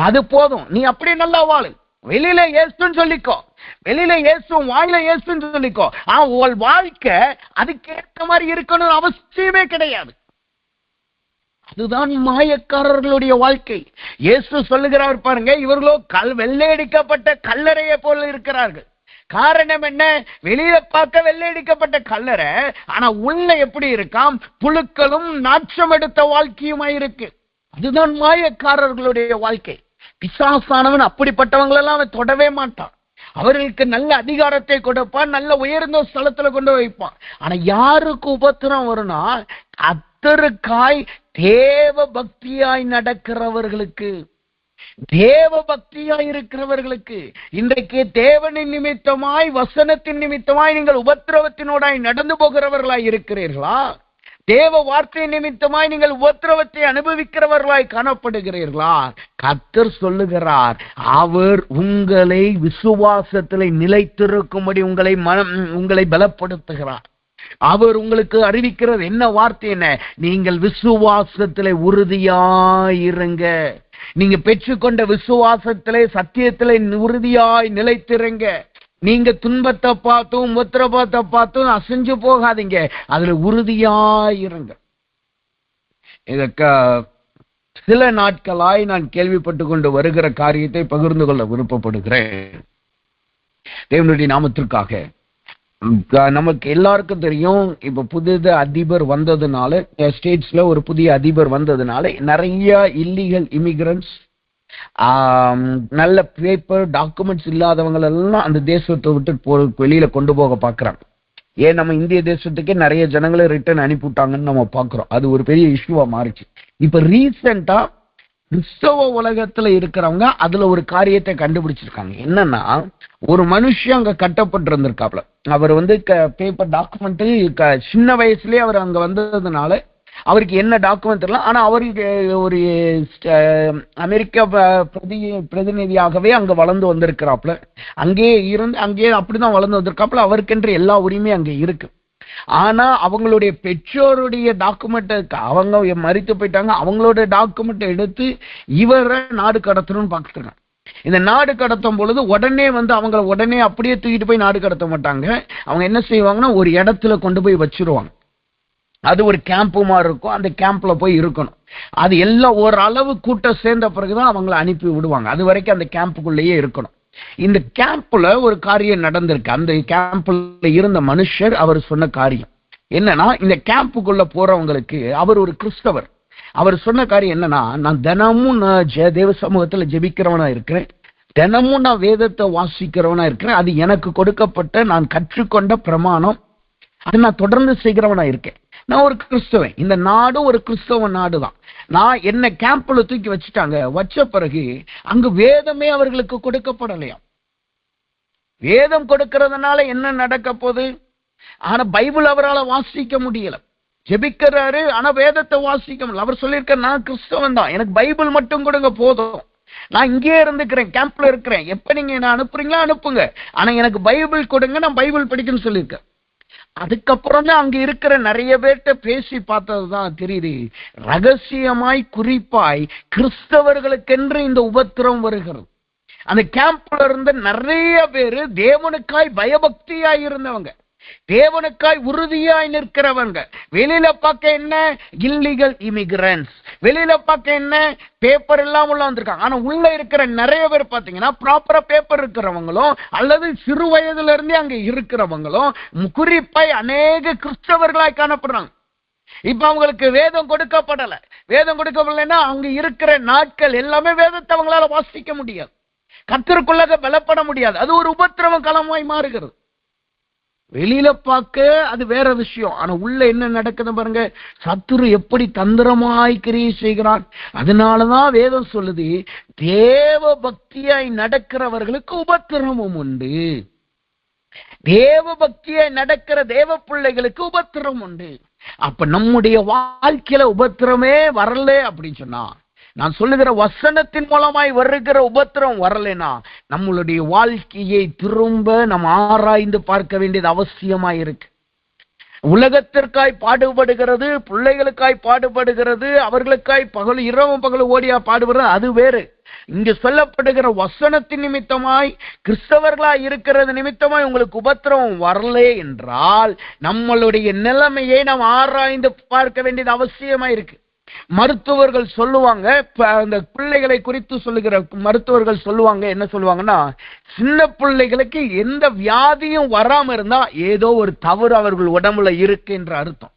அது போதும், நீ அப்படியே நல்லா வாழு. வெளியில ஏசுன்னு சொல்லிக்கோ, வெளியில ஏசும் வாயில ஏசுன்னு சொல்லிக்கோ. உன் வாழ்க்கை அதுக்கேற்ற மாதிரி இருக்கணும்னு அவசியமே கிடையாது. அதுதான் மாயக்காரர்களுடைய வாழ்க்கை. இயேசு சொல்லுகிறார் பாருங்க, இவர்களோ வெள்ளையடிக்கப்பட்ட கல்லறையை போல இருக்கிறார்கள். காரணம் என்ன? வெளியில பார்க்க வெள்ளையடிக்கப்பட்ட கல்லறை, ஆனா உள்ள எப்படி இருக்காம்? புழுக்களும் நாற்றம் எடுத்த வாழ்க்கையுமா இருக்கு. அதுதான் மாயக்காரர்களுடைய வாழ்க்கை. பிசாசானவன் அப்படிப்பட்டவங்களெல்லாம் அவன் தொடவே மாட்டான். அவர்களுக்கு நல்ல அதிகாரத்தை கொடுப்பான், நல்ல உயர்ந்த ஸ்தலத்துல கொண்டு வைப்பான். ஆனா யாருக்கு உபத்திரம் வரும்னா, கர்த்தருக்காய் தேவ பக்தியாய் நடக்கிறவர்களுக்கு, தேவ பக்தியாய் இருக்கிறவர்களுக்கு. இன்றைக்கு தேவனின் நிமித்தமாய், வசனத்தின் நிமித்தமாய் நீங்கள் உபத்திரவத்தினோடாய் நடந்து போகிறவர்களாய் இருக்கிறீர்களா? தேவ வார்த்தை நிமித்தமாய் நீங்கள் உபத்திரவத்தை அனுபவிக்கிறவர்களாய் காணப்படுகிறீர்களா? கர்த்தர் சொல்லுகிறார், அவர் உங்களை விசுவாசத்திலே நிலைத்திருக்கும்படி உங்களை பலப்படுத்துகிறார். அவர் உங்களுக்கு அறிவிக்கிறது என்ன வார்த்தை? என்ன? நீங்கள் விசுவாசத்திலே உறுதியாயிருங்க. நீங்க பெற்றுக்கொண்ட விசுவாசத்திலே, சத்தியத்திலே உறுதியாய் நிலைத்திருங்க. நீங்க துன்பத்தை பார்த்தும் உபத்திரவத்தை பார்த்தும் அசைஞ்சு போகாதீங்க, அதுல உறுதியாயிருங்க. சில நாட்களாய் நான் கேள்விப்பட்டு கொண்டு வருகிற காரியத்தை பகிர்ந்து கொள்ள விருப்பப்படுகிறேன். தேவனுடைய நாமத்திற்காக. நமக்கு எல்லாருக்கும் தெரியும், இப்ப புது அதிபர் வந்ததுனால, ஸ்டேட்ஸ்ல ஒரு புதிய அதிபர் வந்ததுனால நிறைய இல்லீகல் இமிகிரன்ட்ஸ், நல்ல பேப்பர் டாக்குமெண்ட்ஸ் இல்லாதவங்க எல்லாம் அந்த தேசத்தை விட்டு வெளியில கொண்டு போக பாக்குறாங்க. ஏன் நம்ம இந்திய தேசத்துக்கே நிறைய ஜனங்களை ரிட்டர்ன் அனுப்பிவிட்டாங்கன்னு நம்ம பாக்குறோம். அது ஒரு பெரிய இஷ்யூவா மாறிச்சு. இப்ப ரீசெண்டா கிறிஸ்தவ உலகத்துல இருக்கிறவங்க அதுல ஒரு காரியத்தை கண்டுபிடிச்சிருக்காங்க. என்னன்னா, ஒரு மனுஷன் அங்க கட்டப்பட்டு இருந்திருக்காப்ல. அவர் பேப்பர் டாக்குமெண்ட் சின்ன வயசுலயே அவர் அங்க வந்ததுனால அவருக்கு என்ன டாக்குமெண்ட் தெரியல. ஆனா அவருக்கு ஒரு அமெரிக்க பிரதிநிதியாகவே அங்க வளர்ந்து வந்திருக்கிறாப்ல. அங்கேயே இருந்து அங்கேயே அப்படிதான் வளர்ந்து வந்திருக்காப்ல. அவருக்கென்று எல்லா உரிமையும் அங்க இருக்கு. ஆனா அவங்களுடைய பெற்றோருடைய டாக்குமெண்ட், அவங்க மரித்து போயிட்டாங்க, அவங்களோட டாக்குமெண்ட் எடுத்து இவரை நாடு கடத்தணும்னு பார்த்துருக்காங்க. இந்த நாடு கடத்தும் பொழுது உடனே அவங்கள உடனே அப்படியே தூக்கிட்டு போய் நாடு கடத்த மாட்டாங்க. அவங்க என்ன செய்வாங்கன்னா, ஒரு இடத்துல கொண்டு போய் வச்சிருவாங்க. அது ஒரு கேம்ப் மாதிரி இருக்கும். அந்த கேம்ப்ல போய் இருக்கணும். அது எல்லாம் ஒரு அளவு கூட்டம் சேர்ந்த பிறகுதான் அவங்களை அனுப்பி விடுவாங்க. அது வரைக்கும் அந்த கேம்புக்குள்ளேயே இருக்கணும். இந்த கேம்ப்ல ஒரு காரியம் நடந்திருக்கு. அந்த கேம்ப்ல இருந்த மனுஷர் அவர் சொன்ன காரியம் என்னன்னா, இந்த கேம்புக்குள்ள போறவங்களுக்கு, அவர் ஒரு கிறிஸ்தவர், அவர் சொன்ன காரியம் என்னன்னா, நான் தினமும் தேவ சமூகத்துல ஜெபிக்கிறவனா இருக்கிறேன், தினமும் நான் வேதத்தை வாசிக்கிறவனா இருக்கிறேன், அது எனக்கு கொடுக்கப்பட்ட நான் கற்றுக்கொண்ட பிரமாணம், அதை நான் தொடர்ந்து செய்கிறவனா இருக்கேன். நான் ஒரு கிறிஸ்தவன், இந்த நாடு ஒரு கிறிஸ்தவ நாடு தான். நான் என்ன கேம்ப்ல தூக்கி வச்சுட்டாங்க. வச்ச பிறகு அங்கு வேதமே அவர்களுக்கு கொடுக்கப்படலையா. வேதம் கொடுக்கிறதுனால என்ன நடக்க போகுது? ஆனா பைபிள் அவரால் வாசிக்க முடியல. ஜெபிக்கிறாரு, ஆனா வேதத்தை வாசிக்க முடியல. அவர் சொல்லியிருக்க, நான் கிறிஸ்தவன் தான், எனக்கு பைபிள் மட்டும் கொடுங்க போதும், நான் இங்கே இருந்துக்கிறேன், கேம்ப்ல இருக்கிறேன், எப்ப நீங்க என்ன அனுப்புறீங்களோ அனுப்புங்க, ஆனா எனக்கு பைபிள் கொடுங்க, நான் பைபிள் படிக்கணும்னு சொல்லியிருக்கேன். அதுக்கப்புறம் தான் அங்க இருக்கிற நிறைய பேர்கிட்ட பேசி பார்த்ததுதான் தெரியுது, ரகசியமாய் குறிப்பாய் கிறிஸ்தவர்களுக்கென்று இந்த உபத்திரம் வருகிறது. அந்த கேம்ப்ல இருந்த நிறைய பேரு தேவனுக்காய் பயபக்தியாய் இருந்தவங்க, தேவனுக்காய் உறுதியாய் நிற்கிறவங்க. வெளியில பார்க்க என்ன இல்லீகல் இமிகிரன்ட்ஸ், வெளியில பார்க்க என்ன பேப்பர் எல்லாம் உள்ள வந்திருக்காங்க. ஆனா உள்ள இருக்கிற நிறைய பேர் பாத்தீங்கன்னா ப்ராப்பரா பேப்பர் இருக்கிறவங்களும் அல்லது சிறு வயதுல இருந்தே அங்க இருக்கிறவங்களும் குறிப்பாய் அநேக கிறிஸ்தவர்களாய் காணப்படுறாங்க. இப்ப அவங்களுக்கு வேதம் கொடுக்கப்படல. வேதம் கொடுக்கப்படலைன்னா அங்க இருக்கிற நாட்கள் எல்லாமே வேதத்தை அவங்களால வாசிக்க முடியாது, கர்த்தருக்குள்ளாக பலப்பட முடியாது. அது ஒரு உபத்திரவ காலமாய் மாறுகிறது. வெளியில பார்க்க அது வேற விஷயம், ஆனா உள்ள என்ன நடக்குது பாருங்க. சத்துரு எப்படி தந்திரமாய் கிரியை செய்கிறான். அதனாலதான் வேதம் சொல்லுது, தேவ பக்தியாய் நடக்கிறவர்களுக்கு உபத்திரமும் உண்டு. தேவ பக்தியாய் நடக்கிற தேவ பிள்ளைகளுக்கு உபத்திரம் உண்டு. அப்ப நம்முடைய வாழ்க்கையில உபத்திரமே வரல அப்படின்னு சொன்னா நான் சொல்லுகிற வசனத்தின் மூலமாய் வருகிற உபத்திரம் வரலைன்னா நம்மளுடைய வாழ்க்கையை திரும்ப நாம் ஆராய்ந்து பார்க்க வேண்டியது அவசியமாய் இருக்கு. உலகத்திற்காய் பாடுபடுகிறது, பிள்ளைகளுக்காய் பாடுபடுகிறது, அவர்களுக்காய் இரவும் பகலும் ஓடியா பாடுபடுறது, அது வேறு. இங்கு சொல்லப்படுகிற வசனத்தின் நிமித்தமாய், கிறிஸ்தவர்களாய் இருக்கிறது நிமித்தமாய் உங்களுக்கு உபத்திரவம் வரலே என்றால் நம்மளுடைய நிலைமையை நாம் ஆராய்ந்து பார்க்க வேண்டியது அவசியமாய் இருக்கு. மருத்துவர்கள் சொல்லுவாங்க, அந்த பிள்ளைகளை குறித்து சொல்லுகிற மருத்துவர்கள் சொல்லுவாங்க, என்ன சொல்லுவாங்கன்னா, சின்ன பிள்ளைகளுக்கு எந்த வியாதியும் வராம இருந்தா ஏதோ ஒரு தவறு அவர்கள் உடம்புல இருக்கு என்ற அர்த்தம்.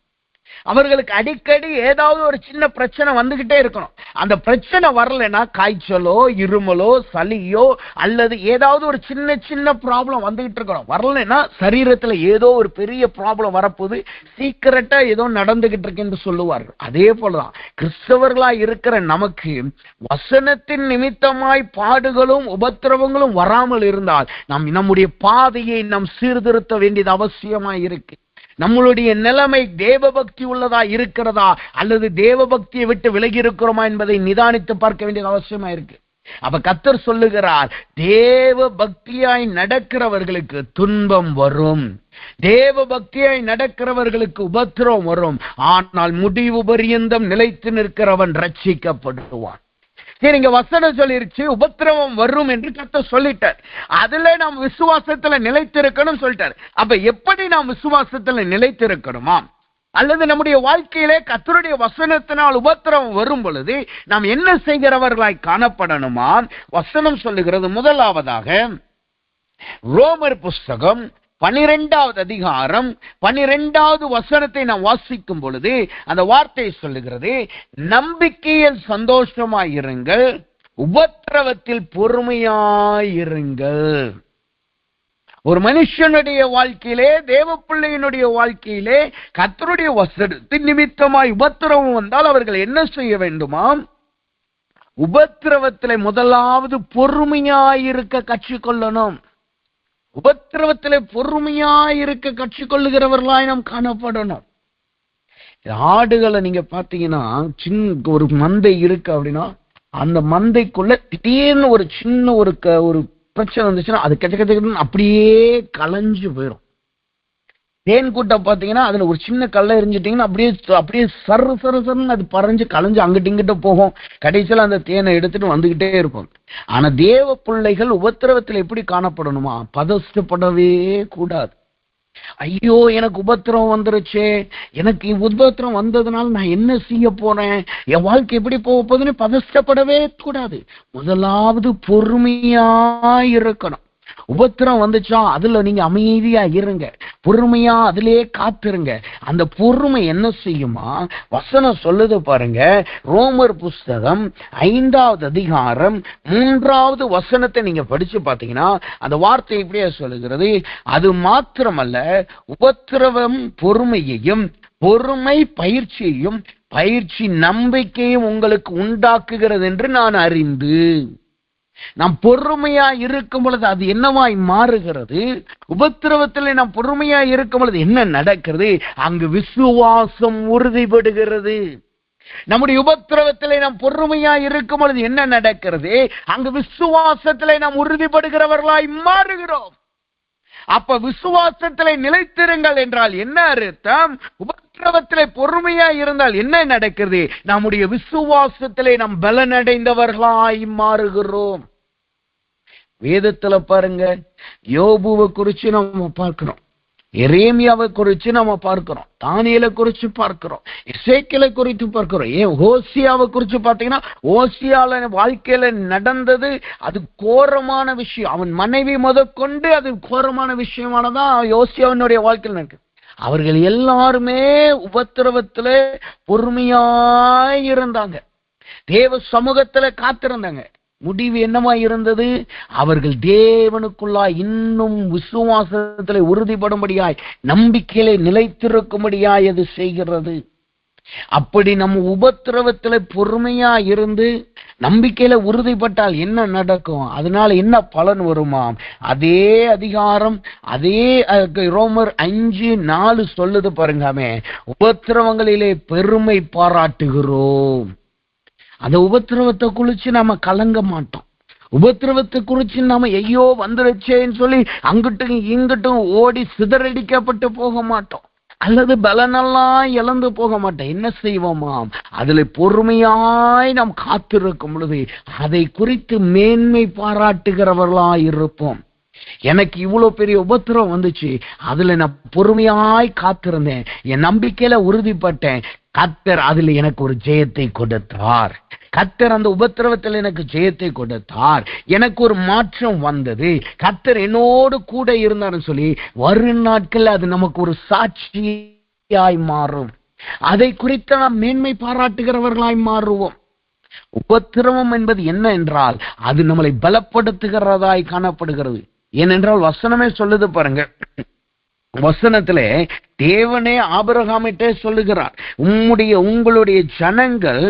அவர்களுக்கு அடிக்கடி ஏதாவது ஒரு சின்ன பிரச்சனை வந்துகிட்டே இருக்கணும். அந்த பிரச்சனை வரலைன்னா காய்ச்சலோ இருமலோ சளியோ அல்லது ஏதாவது ஒரு சின்ன சின்ன ப்ராப்ளம் வந்துகிட்டு இருக்கணும். வரலைன்னா சரீரத்துல ஏதோ ஒரு பெரிய ப்ராப்ளம் வரப்போது, சீக்கிரட்டா ஏதோ நடந்துகிட்டு இருக்கு என்று சொல்லுவார்கள். அதே போலதான் கிறிஸ்தவர்களா இருக்கிற நமக்கு வசனத்தின் நிமித்தமாய் பாடுகளும் உபத்திரவங்களும் வராமல் இருந்தால் நம்முடைய பாதையை நாம் சீர்திருத்த வேண்டியது அவசியமாய் இருக்கு. நம்மளுடைய நிலைமை தேவபக்தி உள்ளதா இருக்கிறதா அல்லது தேவபக்தியை விட்டு விலகி இருக்கிறோமா என்பதை நிதானித்து பார்க்க வேண்டியது அவசியமா இருக்கு. அப்ப கர்த்தர் சொல்லுகிறார், தேவ பக்தியாய் நடக்கிறவர்களுக்கு துன்பம் வரும், தேவ பக்தியாய் நடக்கிறவர்களுக்கு உபத்திரவம் வரும், ஆனால் முடிவு பரியந்தம் நிலைத்து நிற்கிறவன் ரட்சிக்கப்படுவான். சரிங்க, வசனம் சொல்லிருச்சு உபத்திரவம் வரும் என்று கர்த்தர் சொல்லிட்டார். அதுல நாம் விசுவாசத்துல நிலைத்திருக்கணும் சொல்லிட்டார். அப்ப எப்படி நாம் விசுவாசத்துல நிலைத்திருக்கணுமா, அல்லது நம்முடைய வாழ்க்கையிலே கர்த்தருடைய வசனத்தினால் உபத்திரவம் வரும் பொழுது நாம் என்ன செய்கிறவர்களாய் காணப்படணுமா? வசனம் சொல்லுகிறது, முதலாவதாக ரோமர் புஸ்தகம் 12வது அதிகாரம் 12வது வசனத்தை நாம் வாசிக்கும் பொழுது அந்த வார்த்தை சொல்லுகிறது, நம்பிக்கையில் சந்தோஷமாயிருங்கள், உபத்திரவத்தில் பொறுமையாயிருங்கள். ஒரு மனுஷனுடைய வாழ்க்கையிலே, தேவ பிள்ளையினுடைய வாழ்க்கையிலே கர்த்தருடைய வசனத்தின் நிமித்தமாய் உபத்திரவம் வந்தால் அவர்கள் என்ன செய்ய வேண்டுமாம்? உபத்திரவத்திலே முதலாவது பொறுமையாயிருக்க கற்றுக்கொள்ளணும். உபத்திரவத்திலே பொறுமையாயிருக்க கற்றுக்கொள்ளுகிறவர்களாய் நாம் காணப்படணும். ஆடுகளை நீங்க பாத்தீங்கன்னா, சின்ன ஒரு மந்தை இருக்கு அப்படின்னா அந்த மந்தைக்குள்ள திடீர்னு ஒரு சின்ன ஒரு பிரச்சனை வந்துச்சுன்னா அது கச்ச அப்படியே கலைஞ்சு போயிடும். தேன் கூட்டம் பாத்தீங்கன்னா அதுல ஒரு சின்ன கல்லை எரிஞ்சிட்டீங்கன்னா அப்படியே சரு சரு சருன்னு அது பறஞ்சு கலைஞ்சு அங்கிட்ட இங்கிட்ட போகும். கடைசியில் அந்த தேனை எடுத்துட்டு வந்துகிட்டே இருப்போம். ஆனா தேவ பிள்ளைகள் உபத்திரவத்தில் எப்படி காணப்படணுமா? பதஷ்டப்படவே கூடாது. ஐயோ எனக்கு உபத்திரம் வந்துருச்சு, எனக்கு உபத்திரம் வந்ததுனால நான் என்ன செய்ய போறேன், என் வாழ்க்கை எப்படி போக போகுதுன்னு பதஷ்டப்படவே கூடாது. முதலாவது பொறுமையா இருக்கணும். உபத்திரம் வந்துச்சா அதுல நீங்க அமைதியா இருங்க, பொறுமையா அதிலே காத்திருங்க. அந்த பொறுமை என்ன செய்யுமா? வசனம் சொல்லுது பாருங்க, ரோமர் புஸ்தகம் 5வது அதிகாரம் 3வது வசனத்தை நீங்க படிச்சு பாத்தீங்கன்னா அந்த வார்த்தை இப்படியே சொல்லுகிறது, அது மாத்திரமல்ல உபத்திரவம் பொறுமையையும், பொறுமை பயிற்சியையும், பயிற்சி நம்பிக்கையும் உங்களுக்கு உண்டாக்குகிறது என்று நான் அறிந்து. நாம் பொறுமையா இருக்கும் பொழுது அது என்னவாய் மாறுகிறது? உபத்திரவத்தில் நாம் பொறுமையா இருக்கும் பொழுது என்ன நடக்கிறது? அங்கு விசுவாசம் உறுதிப்படுகிறது. நம்முடைய உபத்திரவத்திலே நாம் பொறுமையா இருக்கும் பொழுது என்ன நடக்கிறது? அங்கு விசுவாசத்திலே நாம் உறுதிப்படுகிறவர்களாய் மாறுகிறோம். அப்ப விசுவாசத்திலே நிலைத்திருங்கள் என்றால் என்ன அர்த்தம்? உபத்திரவத்திலே பொறுமையா இருந்தால் என்ன நடக்கிறது? நம்முடைய விசுவாசத்திலே நாம் பலனடைந்தவர்களாய் மாறுகிறோம். வேதத்துல பாருங்க, யோபுவை குறிச்சு நம்ம பார்க்கிறோம், எரேமியாவை குறிச்சு நம்ம பார்க்கிறோம், தானியேலை குறிச்சு பார்க்கிறோம், எசேக்கியேலை குறித்து பார்க்கிறோம். ஏன் ஓசியாவை குறிச்சு பார்த்தீங்கன்னா, ஓசியால வாழ்க்கையில நடந்தது அது கோரமான விஷயம். அவன் மனைவி முதற்கொண்டு அது கோரமான விஷயமானதான் ஓசியாவினுடைய வாழ்க்கையில் நடக்குது. அவர்கள் எல்லாருமே உபத்திரவத்துல பொறுமையாய் இருந்தாங்க, தேவ சமூகத்துல காத்திருந்தாங்க. முடிவு என்னமா இருந்தது? அவர்கள் தேவனுக்குள்ளா இன்னும் விசுவாசத்திலே உறுதிப்படும்படியாய், நம்பிக்கையிலே நிலைத்திருக்கும்படியாய் அது செய்கிறது. அப்படி நம்ம உபத்திரவத்திலே பொறுமையா இருந்து நம்பிக்கையில உறுதிப்பட்டால் என்ன நடக்கும்? அதனால என்ன பலன் வருமாம்? அதே அதிகாரம், அதே ரோமர் 5:4 சொல்லுது பாருங்காமே, உபத்திரவங்களிலே பெருமை பாராட்டுகிறோம். அந்த உபத்திரவத்தை குறிச்சு நாம கலங்க மாட்டோம். உபத்திரவத்தை குறிச்சு நாம ஐயோ வந்துருச்சேன்னு சொல்லி அங்கிட்டும் இங்கிட்டும் ஓடி சிதறடிக்கப்பட்டு போக மாட்டோம். அல்லது பலனெல்லாம் இழந்து போக மாட்டோம். என்ன செய்வோமாம்? அதுல பொறுமையாய் நாம் காத்திருக்கும் பொழுது அதை குறித்து மேன்மை பாராட்டுகிறவர்களாய் இருப்போம். எனக்கு இவ்வளவு பெரிய உபத்திரம் வந்துச்சு, அதுல நான் பொறுமையாய் காத்திருந்தேன், என் நம்பிக்கையில உறுதிப்பட்டேன். கர்த்தர் அதுல எனக்கு ஒரு ஜெயத்தை கொடுத்தார். கர்த்தர் அந்த உபத்திரவத்தில் எனக்கு ஜெயத்தை கொடுத்தார். எனக்கு ஒரு மாற்றம் வந்தது. கர்த்தர் என்னோடு கூட இருந்தாருன்னு சொல்லி வரும் நாட்கள் அது நமக்கு ஒரு சாட்சியாய் மாறும். அதை குறித்து நாம் மேன்மை பாராட்டுகிறவர்களாய் மாறுவோம். உபத்திரவம் என்பது என்ன என்றால் அது நம்மளை பலப்படுத்துகிறதாய் காணப்படுகிறது. ஏனென்றால் வசனமே சொல்லுது பாருங்க. வசனத்திலே தேவனே ஆபிரகாமிட்டே சொல்லுகிறார், உங்களுடைய ஜனங்கள்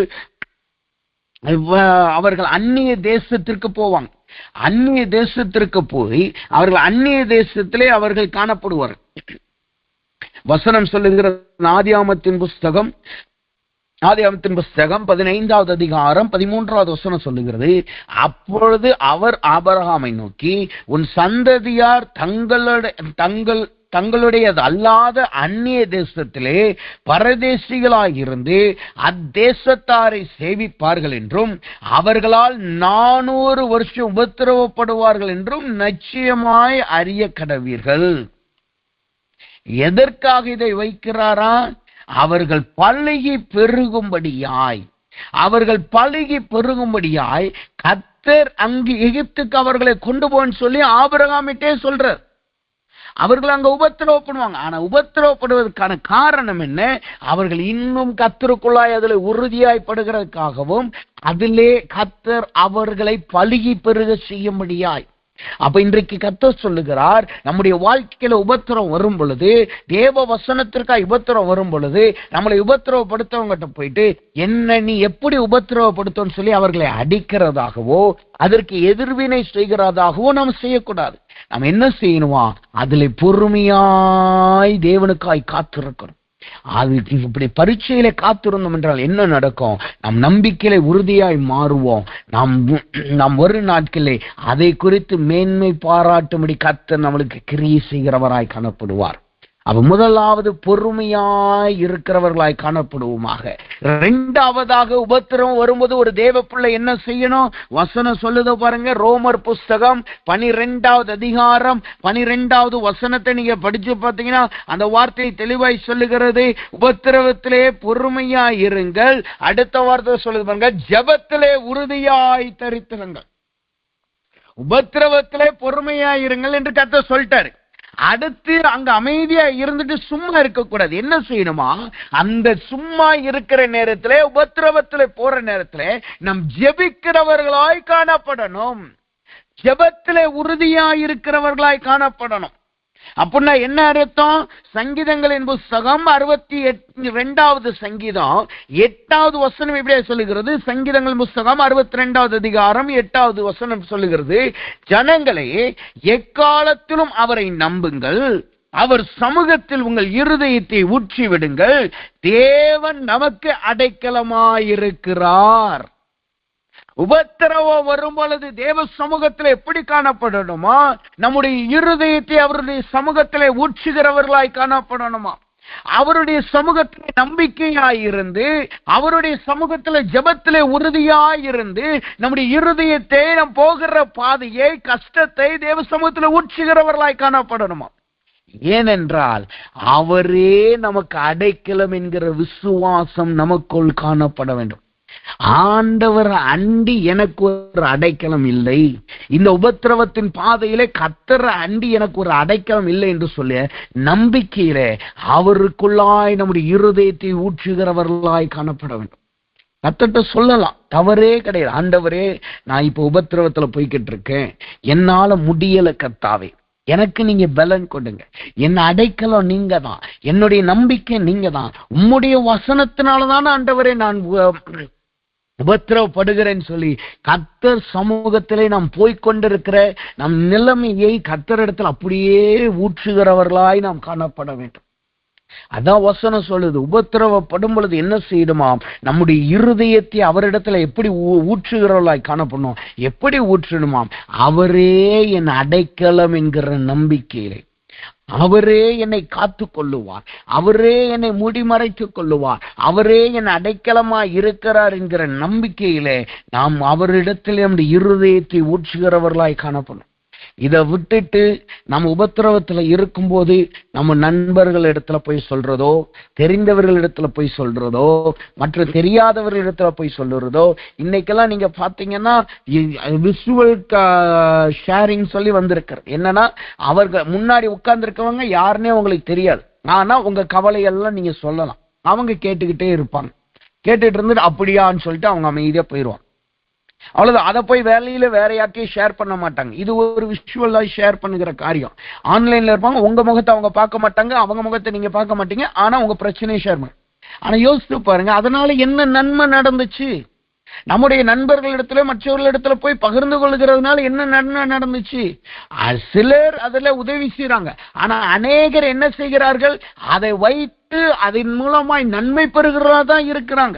அவர்கள் அந்நிய தேசத்திற்கு போவாங்க. அந்நிய தேசத்திற்கு போய் அவர்கள் அந்நிய தேசத்திலே அவர்கள் காணப்படுவார். வசனம் சொல்லுகிற ஆதியாகமத்தின் புஸ்தகம் 15வது அதிகாரம் 13வது வசனம் சொல்லுகிறது, அப்பொழுது அவர் ஆபிரகாமை நோக்கி, உன் சந்ததியார் தங்களுடையது அல்லாத அந்நிய தேசத்திலே பரதேசிகளாயிருந்து அத்தேசத்தாரை சேவிப்பார்கள் என்றும் அவர்களால் 400 வருஷம் உபத்திரவப்படுவார்கள் என்றும் நிச்சயமாய் அறிய கடவீர்கள். எதற்காக இதை வைக்கிறாரா? அவர்கள் பலுகி பெருகும்படியாய் கர்த்தர் அங்கு எகிப்துக்கு அவர்களை கொண்டு போன்னு சொல்லி ஆபிரகாமிட்டே சொல்றார். அவர்கள் அங்க உபத்திரவப்படுவாங்க. ஆனா உபத்திரவப்படுவதற்கான காரணம் என்ன? அவர்கள் இன்னும் கர்த்தருக்குள்ளாய் அதில் உறுதியாய்ப்படுகிறதுக்காகவும் அதிலே கர்த்தர் அவர்களை பலுகி பெருக செய்யும்படியாய். அப்ப இன்றைக்கு கர்த்தர் சொல்லுகிறார், நம்முடைய வாழ்க்கையில உபத்திரம் வரும் பொழுது, தேவ வசனத்திற்காக உபத்திரம் வரும் பொழுது, நம்மளை உபத்திரவப்படுத்தவங்கிட்ட போயிட்டு என்ன நீ எப்படி உபத்திரவப்படுத்தோன்னு சொல்லி அவர்களை அடிக்கிறதாகவோ அதற்கு எதிர்வினை செய்கிறதாகவோ நாம் செய்யக்கூடாது. நாம் என்ன செய்யணுமா? அதில் பொறுமையாய் தேவனுக்காய் காத்திருக்கணும். அது இப்படி பரீட்சையில காத்திருந்தோம் என்றால் என்ன நடக்கும்? நம் நம்பிக்கையில உறுதியாய் மாறுவோம். நாம் ஒரு நாட்களே அதை குறித்து மேன்மை பாராட்டும்படி கர்த்தர் நம்மளுக்கு கிரியை செய்கிறவராய் காணப்படுவார். அப்ப முதலாவது பொறுமையாய் இருக்கிறவர்களாய் காணப்படுவோமாக. இரண்டாவதாக உபத்திரம் வரும்போது ஒரு தேவ பிள்ளை என்ன செய்யணும்? வசனம் சொல்லுதோ பாருங்க. ரோமர் புஸ்தகம் 12வது அதிகாரம் 12வது வசனத்தை நீங்க படிச்சு பார்த்தீங்கன்னா அந்த வார்த்தை தெளிவாய் சொல்லுகிறது, உபத்திரவத்திலே பொறுமையாய் இருங்கள். அடுத்த வார்த்தை சொல்லுது பாருங்க, ஜெபத்திலே உறுதியாய் தரித்திருங்கள். உபத்திரவத்திலே பொறுமையாய் இருங்கள் என்று கர்த்தர் சொல்லிட்டாரு. அடுத்து அங்க அமைதியா இருந்துட்டு சும்மா இருக்க கூடாது. என்ன செய்யணுமா? அந்த சும்மா இருக்கிற நேரத்திலே, உபத்திரவத்திலே போற நேரத்திலே நம் ஜெபிக்கிறவர்களாய் காணப்படணும். ஜெபத்திலே உறுதியாய் இருக்கிறவர்களாய் காணப்படணும். அப்படின்னா என்ன அர்த்தம்? சங்கீதங்களின் புஸ்தகம் 62வது சங்கீதம் 8வது வசனம் இப்படியே சொல்லுகிறது. சங்கீதங்களின் புஸ்தகம் 62வது அதிகாரம் 8வது வசனம் சொல்லுகிறது, ஜனங்களே எக்காலத்திலும் அவரை நம்புங்கள், அவர் சமூகத்தில் உங்கள் இருதயத்தை ஊற்றி விடுங்கள், தேவன் நமக்கு அடைக்கலமாயிருக்கிறார். உபத்திரவம் வரும் பொழுது தேவ சமூகத்தில் எப்படி காணப்படணுமா? நம்முடைய இருதயத்தை அவருடைய சமூகத்திலே ஊற்றுகிறவர்களாய் காணப்படணுமா? அவருடைய சமூகத்திலே நம்பிக்கையாயிருந்து, அவருடைய சமூகத்திலே ஜெபத்திலே உறுதியாயிருந்து, நம்முடைய இருதயத்தை நாம் போகிற பாதையை, கஷ்டத்தை தேவ சமூகத்திலே ஊற்றுகிறவர்களாய் காணப்படணுமா? ஏனென்றால் அவரே நமக்கு அடைக்கலம் என்கிற விசுவாசம் நமக்குள் காணப்பட வேண்டும். ஆண்டவர் அண்டி எனக்கு ஒரு அடைக்கலம் இல்லை, இந்த உபத்திரவத்தின் பாதையிலே கர்த்தர் அண்டி எனக்கு ஒரு அடைக்கலம் இல்லை என்று சொல்ல நம்பிக்கையிலே அவருக்குள்ளாய் நம்முடைய இருதயத்தை ஊற்றுகிறவர்களாய் காணப்பட வேண்டும். கர்த்தர்ட்ட சொல்லலாம், தவறே கிடையாது. ஆண்டவரே, நான் இப்ப உபத்திரவத்துல போய்கிட்டு இருக்கேன், என்னால முடியல கர்த்தாவே, எனக்கு நீங்க பலன் கொடுங்க, என் அடைக்கலம் நீங்க தான், என்னுடைய நம்பிக்கை நீங்க தான், உம்முடைய வசனத்தினாலதான் ஆண்டவரே நான் உபத்திரவப்படுகிறேன்னு சொல்லி கர்த்தர் சமூகத்திலே நாம் போய்கொண்டிருக்கிற நம் நிலைமையை கர்த்தரிடத்தில் அப்படியே ஊற்றுகிறவர்களாய் நாம் காணப்பட வேண்டும். அதான் வசனம் சொல்லுது, உபத்திரவப்படும் பொழுது என்ன செய்யணுமாம், நம்முடைய இருதயத்தை அவரிடத்துல எப்படி ஊற்றுகிறவர்களாய் காணப்படணும், எப்படி ஊற்றணுமாம், அவரே என் அடைக்கலம் என்கிற நம்பிக்கையிலே, அவரே என்னை காத்து கொள்ளுவார், அவரே என்னை மூடிமறைத்துக் கொள்ளுவார், அவரே என் அடைக்கலமாய் இருக்கிறார் என்கிற நம்பிக்கையிலே நாம் அவரிடத்தில் நம்முடைய இருதயத்தை ஊற்றுகிறவர்களாய் காணப்படும். இதை விட்டுட்டு நம்ம உபத்திரவத்துல இருக்கும்போது நம்ம நண்பர்கள் இடத்துல போய் சொல்றதோ, தெரிந்தவர்கள் இடத்துல போய் சொல்றதோ, மற்ற தெரியாதவர்கள் இடத்துல போய் சொல்றதோ, இன்னைக்கெல்லாம் நீங்க பாத்தீங்கன்னா விசுவல் ஷேரிங் சொல்லி வந்திருக்கிறது. என்னன்னா, அவர்கள் முன்னாடி உட்கார்ந்து இருக்கவங்க யாருன்னே உங்களுக்கு தெரியாது, ஆனா உங்க கவலையெல்லாம் நீங்க சொல்லலாம், அவங்க கேட்டுக்கிட்டே இருப்பாங்க. கேட்டுட்டு இருந்துட்டு அப்படியான்னு சொல்லிட்டு அவங்க அமைதியா போயிடுவாங்க. அவ்வளவுதான். அதை போய் வேலையில வேற யார்ட்டையும் ஷேர் பண்ண மாட்டாங்க. இது ஒரு விஷுவலா ஷேர் பண்ணுகிற காரியம். ஆன்லைன்ல இருப்பாங்க, உங்க முகத்தை அவங்க பார்க்க மாட்டாங்க, அவங்க முகத்தை நீங்க பார்க்க மாட்டீங்க, ஆனா உங்க பிரச்சனையை ஷேர் பண்ண. ஆனா யோசித்து பாருங்க, அதனால என்ன நன்மை நடந்துச்சு? நம்முடைய நண்பர்களிடத்துல மற்றவர்களிடத்துல போய் பகிர்ந்து கொள்கிறதுனால என்ன நன்மை நடந்துச்சு? சிலர் அதுல உதவி செய்யறாங்க, ஆனா அநேகர் என்ன செய்கிறார்கள், அதை வைத்து அதன் மூலமாய் நன்மை பெறுகிறதா தான் இருக்கிறாங்க.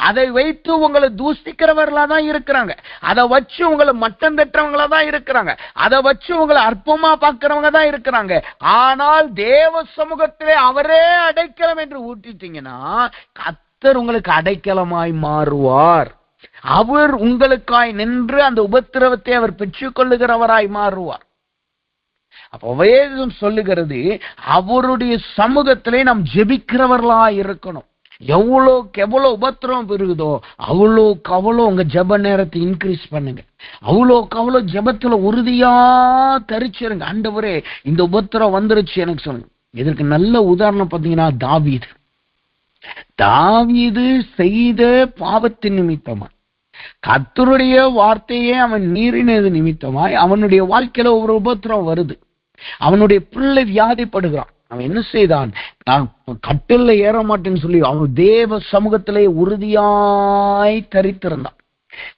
அதை வைத்து உங்களை தூஷிக்கிறவர்களா தான் இருக்கிறாங்க, அதை வச்சு உங்களை மட்டம் தட்டுறவங்களா தான் இருக்கிறாங்க, அதை வச்சு உங்களை அற்பமா பார்க்கிறவங்க தான் இருக்கிறாங்க. ஆனால் தேவ சமூகத்திலே அவரே அடைக்கலம் என்று ஊட்டிட்டீங்கன்னா கர்த்தர் உங்களுக்கு அடைக்கலமாய் மாறுவார். அவர் உங்களுக்காய் நின்று அந்த உபத்திரவத்தை அவர் பெற்றுக் கொள்ளுகிறவராய் மாறுவார். அப்ப வேதம் சொல்லுகிறது, அவருடைய சமூகத்திலே நாம் ஜெபிக்கிறவர்களாய் இருக்கணும். எவ்வளோக்கு எவ்வளவு உபத்திரம் பெருகுதோ அவ்வளோக்கு அவ்வளோ உங்க ஜெப நேரத்தை இன்க்ரீஸ் பண்ணுங்க. அவ்வளோக்கு அவ்வளோ ஜெபத்துல உறுதியா தரிச்சிருங்க. ஆண்டவரே, இந்த உபத்திரம் வந்துருச்சு எனக்கு சொல்லுங்க. இதற்கு நல்ல உதாரணம் பார்த்தீங்கன்னா தாவீது செய்த பாவத்தின் நிமித்தமா, கர்த்தருடைய வார்த்தையே அவன் மீறினது நிமித்தமாய் அவனுடைய வாழ்க்கையில ஒரு உபத்திரம் வருது. அவனுடைய பிள்ளை வியாதிப்படுகிறான். அவன் என்ன செய்தான், நான் கட்டில ஏற மாட்டேன்னு சொல்லி அவன் தேவ சமூகத்திலே உறுதியாய் தரித்திருந்தான்.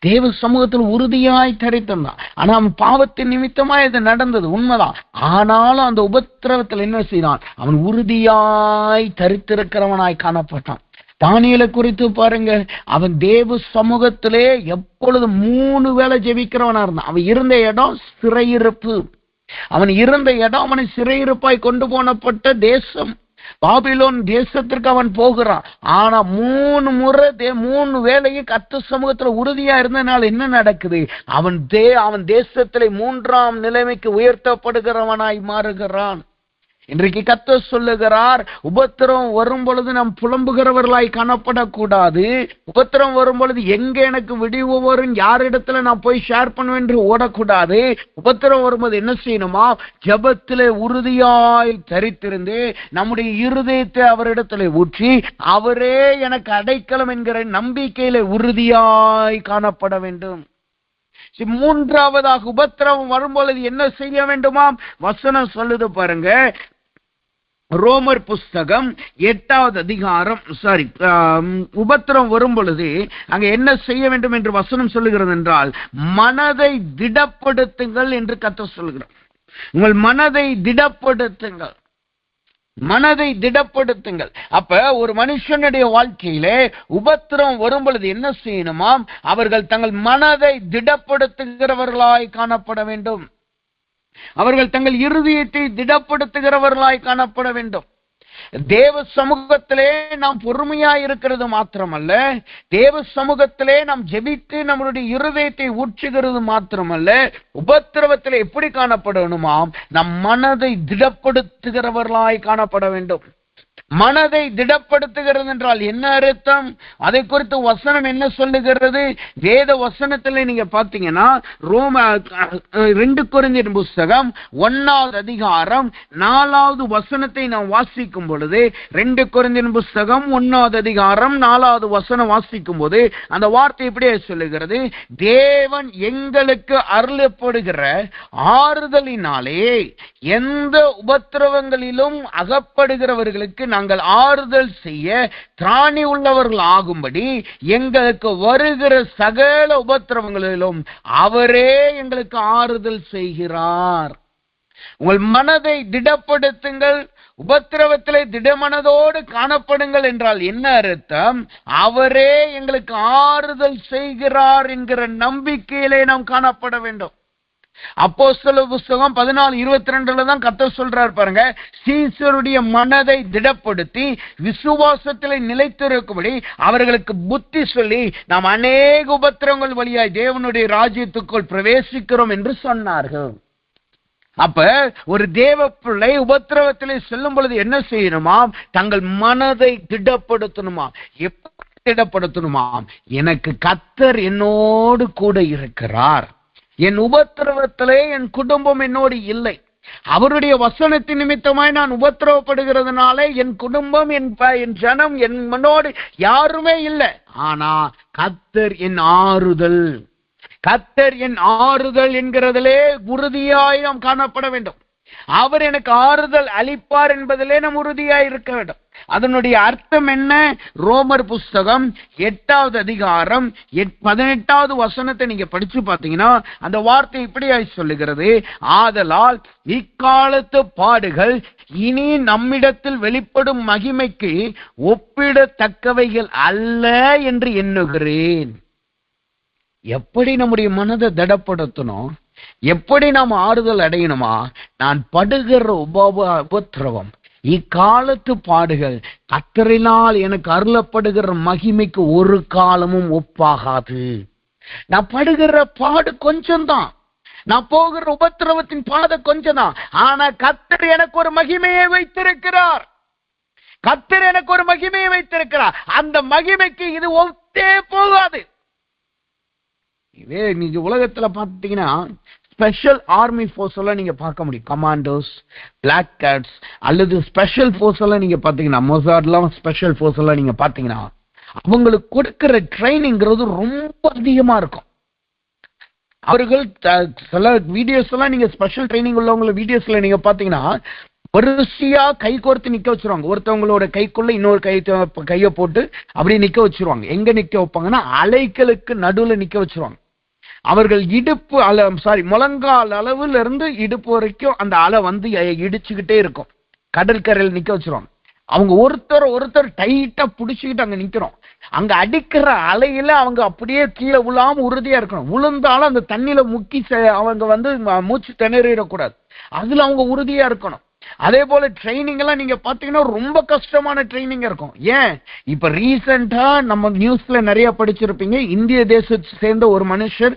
தேவ சமூகத்தில் உறுதியாய் தரித்திருந்தான். ஆனா அவன் பாவத்தின் நிமித்தமா இது நடந்தது உண்மைதான். ஆனாலும் அந்த உபத்திரவத்தில் என்ன செய்தான், அவன் உறுதியாய் தரித்திருக்கிறவனாய் காணப்பட்டான். தானியேலை குறித்து பாருங்க, அவன் தேவ சமூகத்திலே எப்பொழுது 3 வேளை ஜெபிக்கிறவனா இருந்தான். அவன் இருந்த இடம் சிறையிருப்பு. அவன் இருந்த இடம் அவனை சிறையிருப்பாய் கொண்டு போனப்பட்ட தேசம், பாபிலோன் தேசத்திற்கு அவன் போகிறான். ஆனா 3 முறை 3 வேளையும் கர்த்தர் சமூகத்துல உறுதியா இருந்தனால என்ன நடக்குது, அவன் தேசத்திலே 3ஆம் நிலைமைக்கு உயர்த்தப்படுகிறவனாய் மாறுகிறான். இன்றைக்கு கர்த்தர் சொல்லுகிறார், உபத்திரம் வரும் பொழுது நாம் புலம்புகிறவர்களாய் காணப்படக்கூடாது. உபத்திரம் வரும் பொழுது எங்க எனக்கு விடிவு வரும், யாரிடத்துல நான் போய் ஷேர் பண்ணுவேன் என்று ஓடக்கூடாது. உபத்திரம் வரும்போது என்ன செய்யணுமா, ஜெபத்திலே உறுதியாய் தரித்திருந்து நம்முடைய இருதயத்தை அவரிடத்துல ஊற்றி அவரே எனக்கு அடைக்கலம் என்கிற நம்பிக்கையில உறுதியாய் காணப்பட வேண்டும். 3ஆவதாக உபத்திரவம் வரும்பொழுது என்ன செய்ய வேண்டுமாம், வசனம் சொல்லுது பாருங்க. ரோமர் புஸ்தகம் 8வது அதிகாரம் உபத்திரம் வரும் பொழுது அங்க என்ன செய்ய வேண்டும் என்று வசனம் சொல்லுகிறது என்றால், மனதை திடப்படுத்துங்கள் என்று கர்த்தர் சொல்லுகிறார். உங்கள் மனதை திடப்படுத்துங்கள், மனதை திடப்படுத்துங்கள். அப்ப ஒரு மனுஷனுடைய வாழ்க்கையிலே உபத்திரம் வரும் பொழுது என்ன செய்யணுமாம், அவர்கள் தங்கள் மனதை திடப்படுத்துகிறவர்களாய் காணப்பட வேண்டும். அவர்கள் தங்கள் இருதயத்தை திடப்படுத்துகிறவர்களாய் காணப்பட வேண்டும். தேவ சமூகத்திலே நாம் பொறுமையாய் இருக்கிறது மாத்திரமல்ல, தேவ சமூகத்திலே நாம் ஜெபித்து நம்மளுடைய இருதயத்தை ஊற்றுகிறது மாத்திரமல்ல, உபத்திரவத்திலே எப்படி காணப்படணுமாம், நம் மனதை திடப்படுத்துகிறவர்களாய் காணப்பட வேண்டும். மனதை திடப்படுத்துகிறது என்றால் என்ன அர்த்தம், அதை குறித்து வசனம் என்ன சொல்லுகிறது? வேத வசனத்தில் நீங்க பாத்தீங்கன்னா 2 கொரிந்தியர் புஸ்தகம் 1வது அதிகாரம் 4வது வசனத்தை நாம் வாசிக்கும் பொழுது, 2 கொரிந்தியர் புஸ்தகம் 1வது அதிகாரம் 4வது வசனம் வாசிக்கும் போது அந்த வார்த்தை இப்படியே சொல்லுகிறது, தேவன் எங்களுக்கு அருளப்படுகிற ஆறுதலினாலே எந்த உபத்திரவங்களிலும் அகப்படுகிறவர்களுக்கு நாங்கள் ஆறுதல் செய்ய திராணி உள்ளவர்கள் ஆகும்படி எங்களுக்கு வருகிற சகல உபத்திரவங்களிலும் அவரே எங்களுக்கு ஆறுதல் செய்கிறார். உங்கள் மனதை திடப்படுத்துங்கள், உபத்திரவத்திலே திடமனதோடு காணப்படுங்கள் என்றால் என்ன அர்த்தம்? அவரே எங்களுக்கு ஆறுதல் செய்கிறார் என்கிற நம்பிக்கையிலே நாம் காணப்பட வேண்டும். அப்போஸ்தலர் புஸ்தகம் 14:22 தான் கர்த்தர் சொல்றார் பாருங்க, சீசருடைய மனதை திடப்படுத்தி விசுவாசத்திலே நிலைத்திருக்கும்படி அவர்களுக்கு புத்தி சொல்லி நாம் அநேக உபத்திரங்கள் வழியாய் தேவனுடைய ராஜ்யத்துக்குள் பிரவேசிக்கிறோம் என்று சொன்னார்கள். அப்ப ஒரு தேவ பிள்ளை உபத்திரவத்திலே செல்லும் பொழுது என்ன செய்யணுமாம்? தங்கள் மனதை திடப்படுத்தணுமாம். எப்படி திடப்படுத்தணுமாம்? எனக்கு கர்த்தர் என்னோடு கூட இருக்கிறார், என் உபத்திரவத்திலே என் குடும்பம் என்னோடு இல்லை, அவருடைய வசனத்தின் நிமித்தமாய் நான் உபத்திரவப்படுகிறதுனால என் குடும்பம், என் ஜனம், என்னோடு யாருமே இல்லை. ஆனா கர்த்தர் என் ஆறுதல், கர்த்தர் என் ஆறுதல் என்கிறதிலே உறுதியாய் நாம் காணப்பட வேண்டும். அவர் எனக்கு ஆறுதல் அளிப்பார் என்பதிலே நாம் உறுதியாய் இருக்க வேண்டும். அதனுடைய அர்த்தம் என்ன? ரோமர் புஸ்தகம் 8வது அதிகாரம் 18வது வசனத்தை நீங்க படிச்சு பார்த்தீங்கன்னா அந்த வார்த்தை இப்படியாய் சொல்லுகிறது, ஆதலால் இக்காலத்து பாடுகள் இனி நம்மிடத்தில் வெளிப்படும் மகிமைக்கு ஒப்பிடத்தக்கவைகள் அல்ல என்று எண்ணுகிறேன். எப்படி நம்முடைய மனதை திடப்படுத்தணும்? எப்படி நாம் ஆறுதல் அடையணுமா? நான் படுகிற உபத்திரவம், இக்காலத்து பாடுகள் கர்த்தரினால் எனக்கு அருளப்படுகிற மகிமைக்கு ஒரு காலமும் ஒப்பாகாது. நான் படுகிற பாடு கொஞ்சம்தான், நான் போகிற உபத்திரவத்தின் பாதை கொஞ்சம் தான். ஆனா கர்த்தர் எனக்கு ஒரு மகிமையை வைத்திருக்கிறார், கர்த்தர் எனக்கு ஒரு மகிமையை வைத்திருக்கிறார். அந்த மகிமைக்கு இது ஒத்தே போகாது. இதே நீங்க உலகத்துல பாத்தீங்கன்னா ஸ்பெஷல் ஆர்மி போர்ஸ் எல்லாம் நீங்க பார்க்க முடியும். கமாண்டோஸ், பிளாக் கேட்ஸ் அல்லது ஸ்பெஷல் போர்ஸ் எல்லாம் நீங்க பாத்தீங்கன்னா, மொசாட்லாம் ஸ்பெஷல் போர்ஸ் எல்லாம் நீங்க பாத்தீங்கன்னா அவங்களுக்கு கொடுக்கிற ட்ரைனிங்கிறது ரொம்ப அதிகமா இருக்கும். அவர்கள் சில வீடியோஸ் எல்லாம் நீங்க ஸ்பெஷல் ட்ரைனிங் உள்ளவங்கள வீடியோஸ்ல நீங்க பாத்தீங்கன்னா வரிசையா கை கோர்த்து நிக்க வச்சிருவாங்க. ஒருத்தவங்களோட கைக்குள்ள இன்னொரு கையை போட்டு அப்படி நிக்க வச்சிருவாங்க. எங்க நிக்க வைப்பாங்கன்னா அலைகளுக்கு நடுவுல நிக்க வச்சிருவாங்க. அவர்கள் இடுப்பு முழங்கால் அளவுல இருந்து இடுப்பு வரைக்கும் அந்த அலை வந்து இடிச்சுக்கிட்டே இருக்கும். கடற்கரையில் நிக்க வச்சிருவாங்க. அவங்க ஒருத்தர் டைட்டா புடிச்சுக்கிட்டு அங்க நிக்கிறோம். அங்க அடிக்கிற அலையில அவங்க அப்படியே கீழே விழாம உறுதியா இருக்கணும். விழுந்தாலும் அந்த தண்ணியில முக்கி அவங்க வந்து மூச்சு திணறிடக்கூடாது. அதுல அவங்க உறுதியா இருக்கணும். அதே போல ட்ரைனிங் எல்லாம் நீங்க பாத்தீங்கன்னா ரொம்ப கஷ்டமான ட்ரைனிங் இருக்கும். ஏன், இப்ப ரீசெண்டா நம்ம நியூஸ்ல நிறைய படிச்சிருப்பீங்க, இந்திய தேசத்தை சேர்ந்த ஒரு மனுஷர்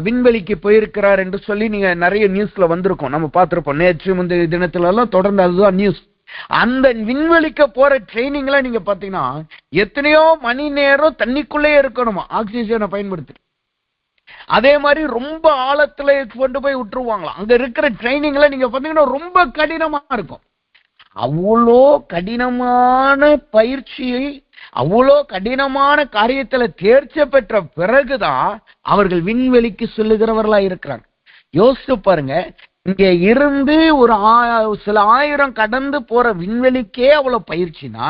விண்வெளிக்கு போயிருக்கிறார் என்று சொல்லி நீங்க நிறைய நியூஸ்ல வந்திருக்கோம், நம்ம பார்த்திருப்போம். நேற்று முந்தைய தினத்துல எல்லாம் தொடர்ந்து அதுதான் நியூஸ். அந்த விண்வெளிக்கு போற ட்ரைனிங் எல்லாம் நீங்க பாத்தீங்கன்னா எத்தனையோ மணி நேரம் தண்ணிக்குள்ளே இருக்கணுமா, ஆக்சிஜனை பயன்படுத்தி. அதே மாதிரி ரொம்ப ஆழத்துல கொண்டு போய் விட்டுருவாங்களாம். அங்க இருக்கிற ட்ரைனிங்ல நீங்க பாத்தீங்கன்னா ரொம்ப கடினமா இருக்கும். அவ்வளோ கடினமான பயிற்சியை, அவ்வளோ கடினமான காரியத்துல தேர்ச்சி பெற்ற பிறகுதான் அவர்கள் விண்வெளிக்கு செல்லுகிறவர்களா இருக்கிறாங்க. யோசிச்சு பாருங்க, இங்க இருந்து ஒரு சில ஆயிரம் கடந்து போற விண்வெளிக்கே அவ்வளவு பயிற்சினா,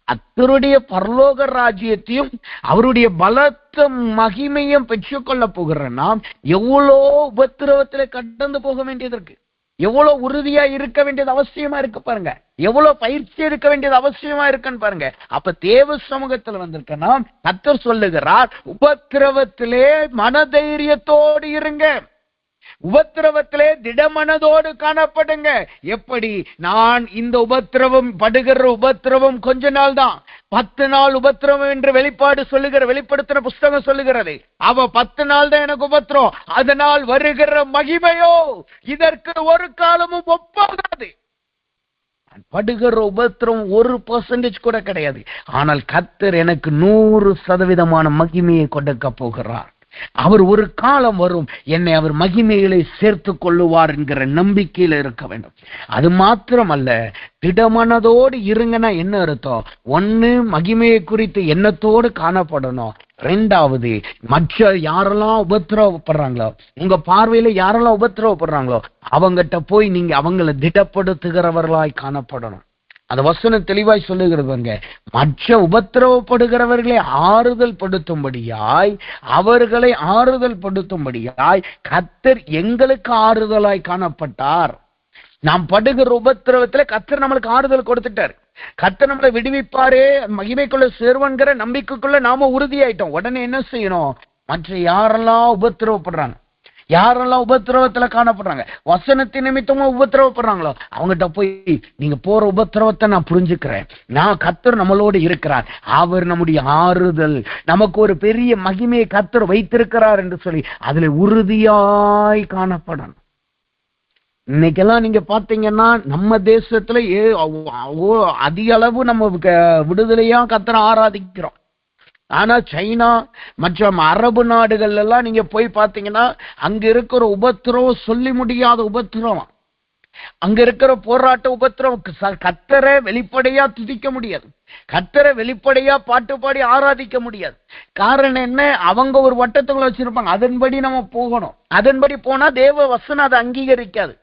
கர்த்தருடைய பரலோக ராஜ்யத்தையும் அவருடைய பலத்த மகிமையும் பெற்றுக்கொள்ள போகிற நாம் எவ்வளோ உபத்திரவத்திலே கடந்து போக வேண்டியது இருக்கு, எவ்வளவு உறுதியா இருக்க வேண்டியது அவசியமா இருக்கு பாருங்க, எவ்வளவு பயிற்சி இருக்க வேண்டியது அவசியமா இருக்குன்னு பாருங்க. அப்ப தேவ சமூகத்துல வந்திருக்க நாம் கர்த்தர் சொல்லுகிறார், உபத்திரவத்திலே மனதைரியத்தோடு இருங்க, உபத்திரவத்திலே திடமனதோடு காணப்படுங்க. எப்படி? நான் இந்த உபத்திரவம் படுகிற உபத்திரவம் கொஞ்ச நாள் தான், 10 நாள் உபத்திரவம் என்று வெளிப்படுத்தின புஸ்தகம் சொல்லுகிறது. அவ 10 நாள் தான் எனக்கு உபத்திரம், அதனால் வருகிற மகிமையோ இதற்கு ஒரு காலமும் ஒப்பாகாது. படுகிற உபத்திரம் 1% கூட கிடையாது. ஆனால் கர்த்தர் எனக்கு 100% மகிமையை கொடுக்க போகிறார். அவர் ஒரு காலம் வரும், என்னை அவர் மகிமைகளை சேர்த்து கொள்ளுவார் என்கிற நம்பிக்கையில இருக்க வேண்டும். அது மாத்திரமல்ல, திடமனதோடு இருங்கன்னா என்ன அர்த்தம்? ஒன்னு, மகிமையை குறித்து எண்ணத்தோடு காணப்படணும். 2வது, மற்ற யாரெல்லாம் உபத்திரவப்படுறாங்களோ, உங்க பார்வையில யாரெல்லாம் உபத்திரவப்படுறாங்களோ அவங்கிட்ட போய் நீங்க அவங்களை திடப்படுத்துகிறவர்களாய் காணப்படணும். அந்த வசனம் தெளிவாய் சொல்லுகிறதுங்க, மற்ற உபத்திரவப்படுகிறவர்களை ஆறுதல் படுத்தும்படியாய், அவர்களை ஆறுதல் படுத்தும்படியாய் கர்த்தர் எங்களுக்கு ஆறுதலாய் காணப்பட்டார். நாம் படுகிற உபத்திரவத்துல கர்த்தர் நம்மளுக்கு ஆறுதல் கொடுத்துட்டாரு. கர்த்தர் நம்மளை விடுவிப்பாரே, மகிமைக்குள்ள சேர்வன்கிற நம்பிக்கைக்குள்ள நாம உறுதியாயிட்டோம். உடனே என்ன செய்யணும்? மற்ற யாரெல்லாம் உபத்திரவப்படுறாங்க, யாரெல்லாம் உபத்திரவத்துல காணப்படுறாங்க, வசனத்தின் நிமித்தமா உபத்திரவப்படுறாங்களோ அவங்ககிட்ட போய், நீங்க போற உபத்திரவத்தை நான் புரிஞ்சுக்கிறேன், நான் கர்த்தர் நம்மளோடு இருக்கிறார், அவர் நம்முடைய ஆறுதல், நமக்கு ஒரு பெரிய மகிமையை கர்த்தர் வைத்திருக்கிறார் என்று சொல்லி அதுல உறுதியாய் காணப்படணும். இன்னைக்கெல்லாம் நீங்க பாத்தீங்கன்னா நம்ம தேசத்துல அதிக அளவு நம்ம விடுதலையா கர்த்தரை ஆராதிக்கிறோம். ஆனா சைனா மற்றும் அரபு நாடுகள் எல்லாம் நீங்க போய் பாத்தீங்கன்னா அங்க இருக்கிற உபத்திரவம் சொல்லி முடியாத உபத்திரவம், அங்க இருக்கிற போராட்ட உபத்திரவம். கர்த்தரை வெளிப்படையா துதிக்க முடியாது, கர்த்தரை வெளிப்படையா பாட்டு பாடி ஆராதிக்க முடியாது. காரணம் என்ன? அவங்க ஒரு வட்டத்துக்குள்ள வச்சிருப்பாங்க, அதன்படி நம்ம போகணும். அதன்படி போனா தேவ வசனம் அதை அங்கீகரிக்காது.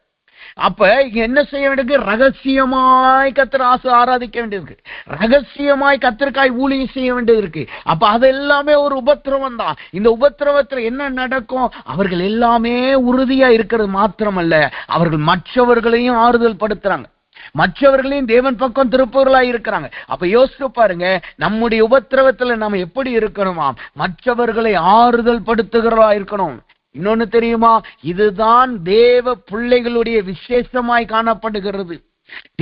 அப்ப என்ன செய்ய வேண்டியது? ரகசியமாய் கர்த்தரை ஆராதிக்க வேண்டியது, ரகசியமாய் கர்த்தருக்காய் ஊழியம் செய்ய வேண்டியது இருக்கு. அப்ப அது எல்லாமே ஒரு உபத்திரவம் தான். இந்த உபத்திரவத்துல என்ன நடக்கும்? அவர்கள் எல்லாமே உறுதியா இருக்கிறது மாத்திரமல்ல, அவர்கள் மற்றவர்களையும் ஆறுதல் படுத்துறாங்க, மற்றவர்களையும் தேவன் பக்கம் திருப்பவர்களா இருக்கிறாங்க. அப்ப யோசிச்சு பாருங்க, நம்முடைய உபத்திரவத்துல நாம எப்படி இருக்கணுமா? மற்றவர்களை ஆறுதல் படுத்துகிறவர்களா இருக்கணும். இன்னொன்னு தெரியுமா? இதுதான் தேவ பிள்ளைகளுடைய விசேஷமாய் காணப்படுகிறது.